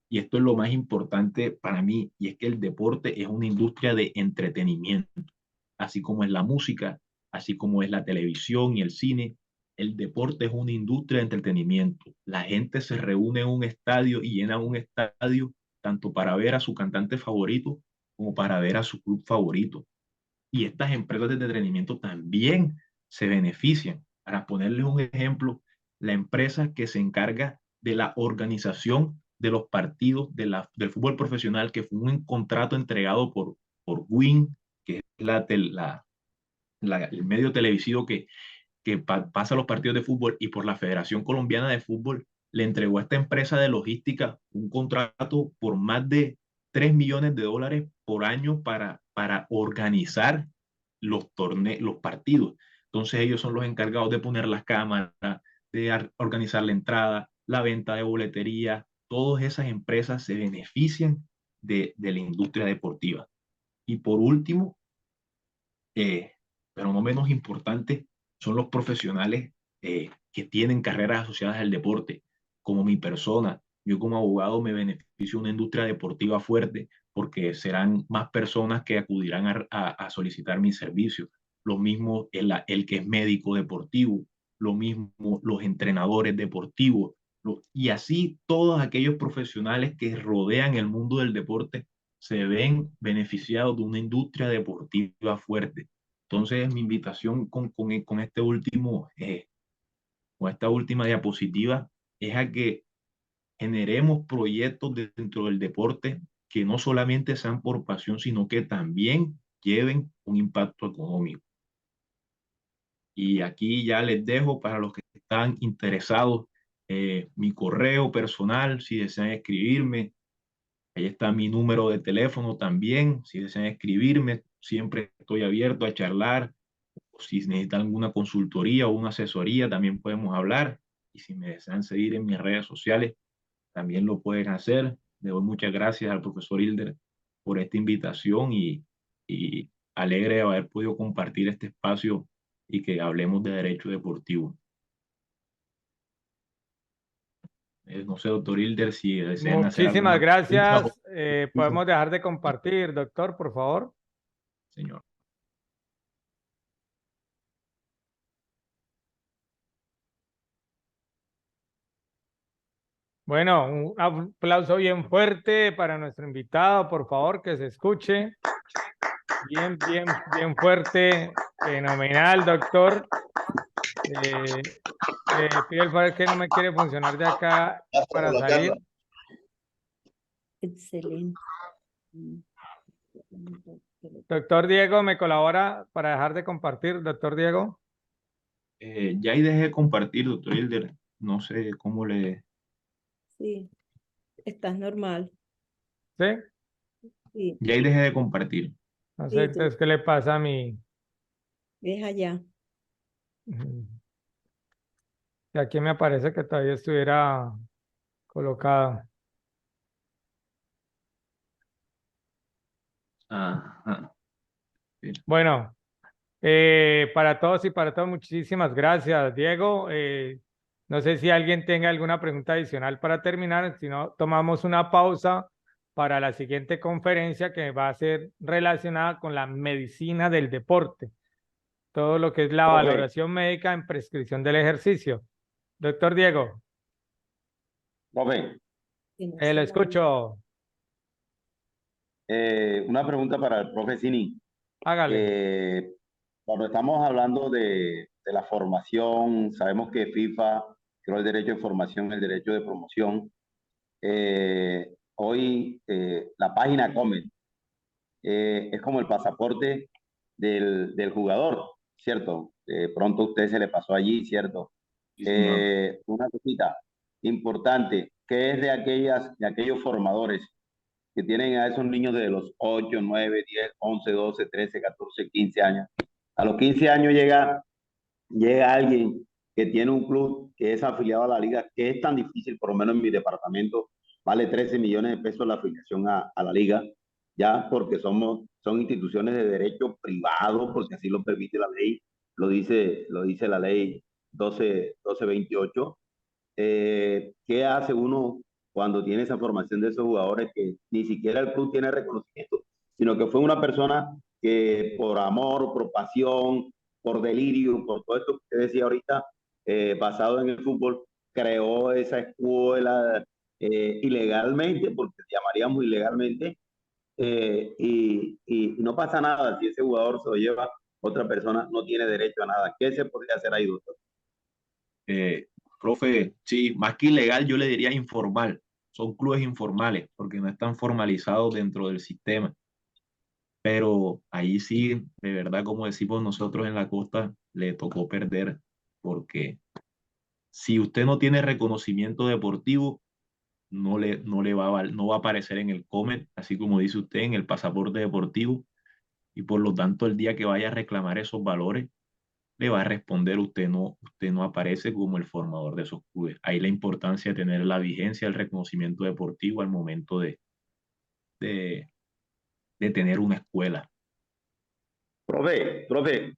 Y esto es lo más importante para mí, y es que el deporte es una industria de entretenimiento, así como es la música, así como es la televisión y el cine. El deporte es una industria de entretenimiento. La gente se reúne en un estadio y llena un estadio tanto para ver a su cantante favorito como para ver a su club favorito. Y estas empresas de entretenimiento también se benefician. Para ponerles un ejemplo, la empresa que se encarga de la organización de los partidos del fútbol profesional, que fue un contrato entregado por Win, que es el medio televisivo que pasa los partidos de fútbol, y por la Federación Colombiana de Fútbol, le entregó a esta empresa de logística un contrato por más de 3 millones de dólares por año para organizar los partidos. Entonces ellos son los encargados de poner las cámaras, de organizar la entrada, la venta de boletería. Todas esas empresas se benefician de la industria deportiva. Y por último, pero no menos importante, son los profesionales que tienen carreras asociadas al deporte, como mi persona, yo como abogado me beneficio de una industria deportiva fuerte porque serán más personas que acudirán a solicitar mis servicios. Lo mismo el que es médico deportivo, lo mismo los entrenadores deportivos, y así todos aquellos profesionales que rodean el mundo del deporte se ven beneficiados de una industria deportiva fuerte. Entonces, mi invitación con esta última diapositiva es a que generemos proyectos dentro del deporte que no solamente sean por pasión, sino que también lleven un impacto económico. Y aquí ya les dejo para los que están interesados mi correo personal, si desean escribirme. Ahí está mi número de teléfono también, si desean escribirme, siempre estoy abierto a charlar. O si necesitan alguna consultoría o una asesoría, también podemos hablar. Y si me desean seguir en mis redes sociales, también lo pueden hacer. Le doy muchas gracias al profesor Hilder por esta invitación y alegre de haber podido compartir este espacio y que hablemos de derecho deportivo. No sé, doctor Hilder, si desean hacer alguna Muchísimas pregunta. gracias. Podemos dejar de compartir, doctor, por favor. Señor. Bueno, un aplauso bien fuerte para nuestro invitado, por favor, que se escuche. Bien, bien, bien fuerte. Fenomenal, doctor. Pido el favor que no me quiere funcionar de acá para salir. Excelente. Doctor Diego, ¿me colabora para dejar de compartir, doctor Diego? Ya ahí dejé de compartir, doctor Hilder. No sé cómo le... Sí, estás normal. ¿Sí? Sí, Ya ahí dejé de compartir. No sí, sé, tú entonces, ¿qué le pasa a mí? ves allá. Y aquí me aparece que todavía estuviera colocado. Ajá. Bueno, para todos y para todos, muchísimas gracias, Diego. No sé si alguien tenga alguna pregunta adicional para terminar, si no, tomamos una pausa para la siguiente conferencia que va a ser relacionada con la medicina del deporte, todo lo que es la valoración médica en prescripción del ejercicio. Doctor Diego. Profe, Lo escucho. una pregunta para el profe Cini. Hágale. Cuando estamos hablando de la formación, sabemos que FIFA creó el derecho de formación, el derecho de promoción. Hoy la página Comet es como el pasaporte del jugador, ¿cierto? Pronto a usted se le pasó allí, ¿cierto? Una cosita importante, ¿qué es de aquellos formadores que tienen a esos niños de los 8, 9, 10, 11, 12, 13, 14, 15 años? A los 15 años llega alguien que tiene un club que es afiliado a la liga, que es tan difícil, por lo menos en mi departamento, vale 13 millones de pesos la afiliación a la liga, ya porque son instituciones de derecho privado, porque así lo permite la ley, lo dice la ley 1228. ¿Qué hace uno cuando tiene esa formación de esos jugadores que ni siquiera el club tiene reconocimiento, sino que fue una persona que por amor, por pasión, por delirio, por todo esto que usted decía ahorita, basado en el fútbol, creó esa escuela ilegalmente, porque llamaríamos ilegalmente, y no pasa nada si ese jugador se lo lleva otra persona, no tiene derecho a nada? ¿Qué se podría hacer ahí, doctor? Profe, sí, más que ilegal, yo le diría informal. Son clubes informales porque no están formalizados dentro del sistema. Pero ahí sí, de verdad, como decimos nosotros en la costa, le tocó perder porque si usted no tiene reconocimiento deportivo, no va a aparecer en el COMET, así como dice usted, en el pasaporte deportivo, y por lo tanto el día que vaya a reclamar esos valores, le va a responder usted no aparece como el formador de esos clubes. Ahí la importancia de tener la vigencia, el reconocimiento deportivo al momento de, de tener una escuela. Profe,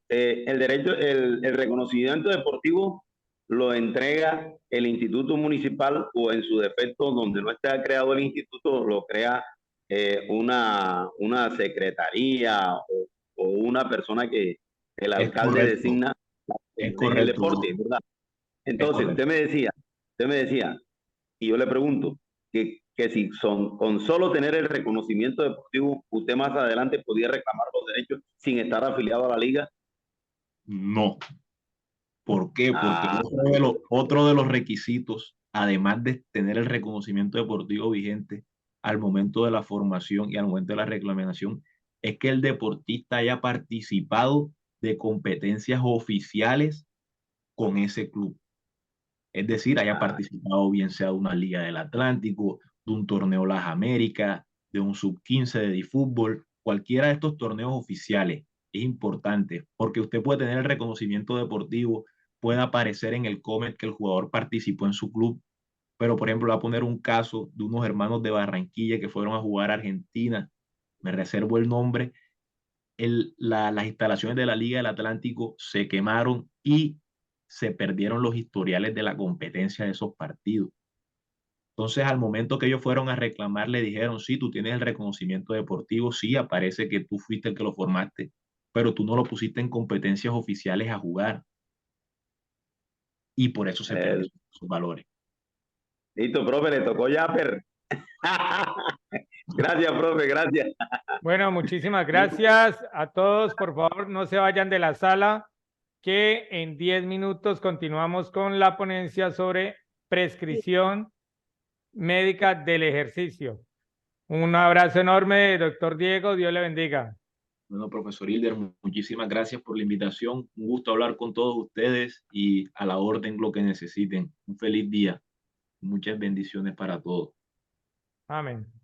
el reconocimiento deportivo lo entrega el instituto municipal o en su defecto, donde no está creado el instituto, lo crea una secretaría o una persona que el Es alcalde correcto, designa es en el correcto, deporte, ¿verdad? es Entonces, correcto. usted me decía, y yo le pregunto, que si con solo tener el reconocimiento deportivo, usted más adelante podía reclamar los derechos sin estar afiliado a la liga. No. ¿Por qué? Porque Ah, otro de los requisitos, además de tener el reconocimiento deportivo vigente al momento de la formación y al momento de la reglamentación, es que el deportista haya participado de competencias oficiales con ese club. Es decir, haya participado bien sea de una Liga del Atlántico, de un torneo Las Américas, de un sub-15 de DiFútbol, cualquiera de estos torneos oficiales es importante porque usted puede tener el reconocimiento deportivo, puede aparecer en el Comet que el jugador participó en su club, pero por ejemplo, voy a poner un caso de unos hermanos de Barranquilla que fueron a jugar a Argentina, me reservo el nombre, las instalaciones de la Liga del Atlántico se quemaron y se perdieron los historiales de la competencia de esos partidos. Entonces, al momento que ellos fueron a reclamar, le dijeron, sí, tú tienes el reconocimiento deportivo, sí, aparece que tú fuiste el que lo formaste, pero tú no lo pusiste en competencias oficiales a jugar. Y por eso se perdieron sus valores. listo, profe, le tocó Yapper. Gracias, profe, gracias. Bueno, muchísimas gracias a todos. Por favor, no se vayan de la sala, que en 10 minutos continuamos con la ponencia sobre prescripción médica del ejercicio. Un abrazo enorme, doctor Diego. Dios le bendiga. Bueno, profesor Hilder, muchísimas gracias por la invitación. Un gusto hablar con todos ustedes y a la orden lo que necesiten. Un feliz día. Muchas bendiciones para todos. Amén.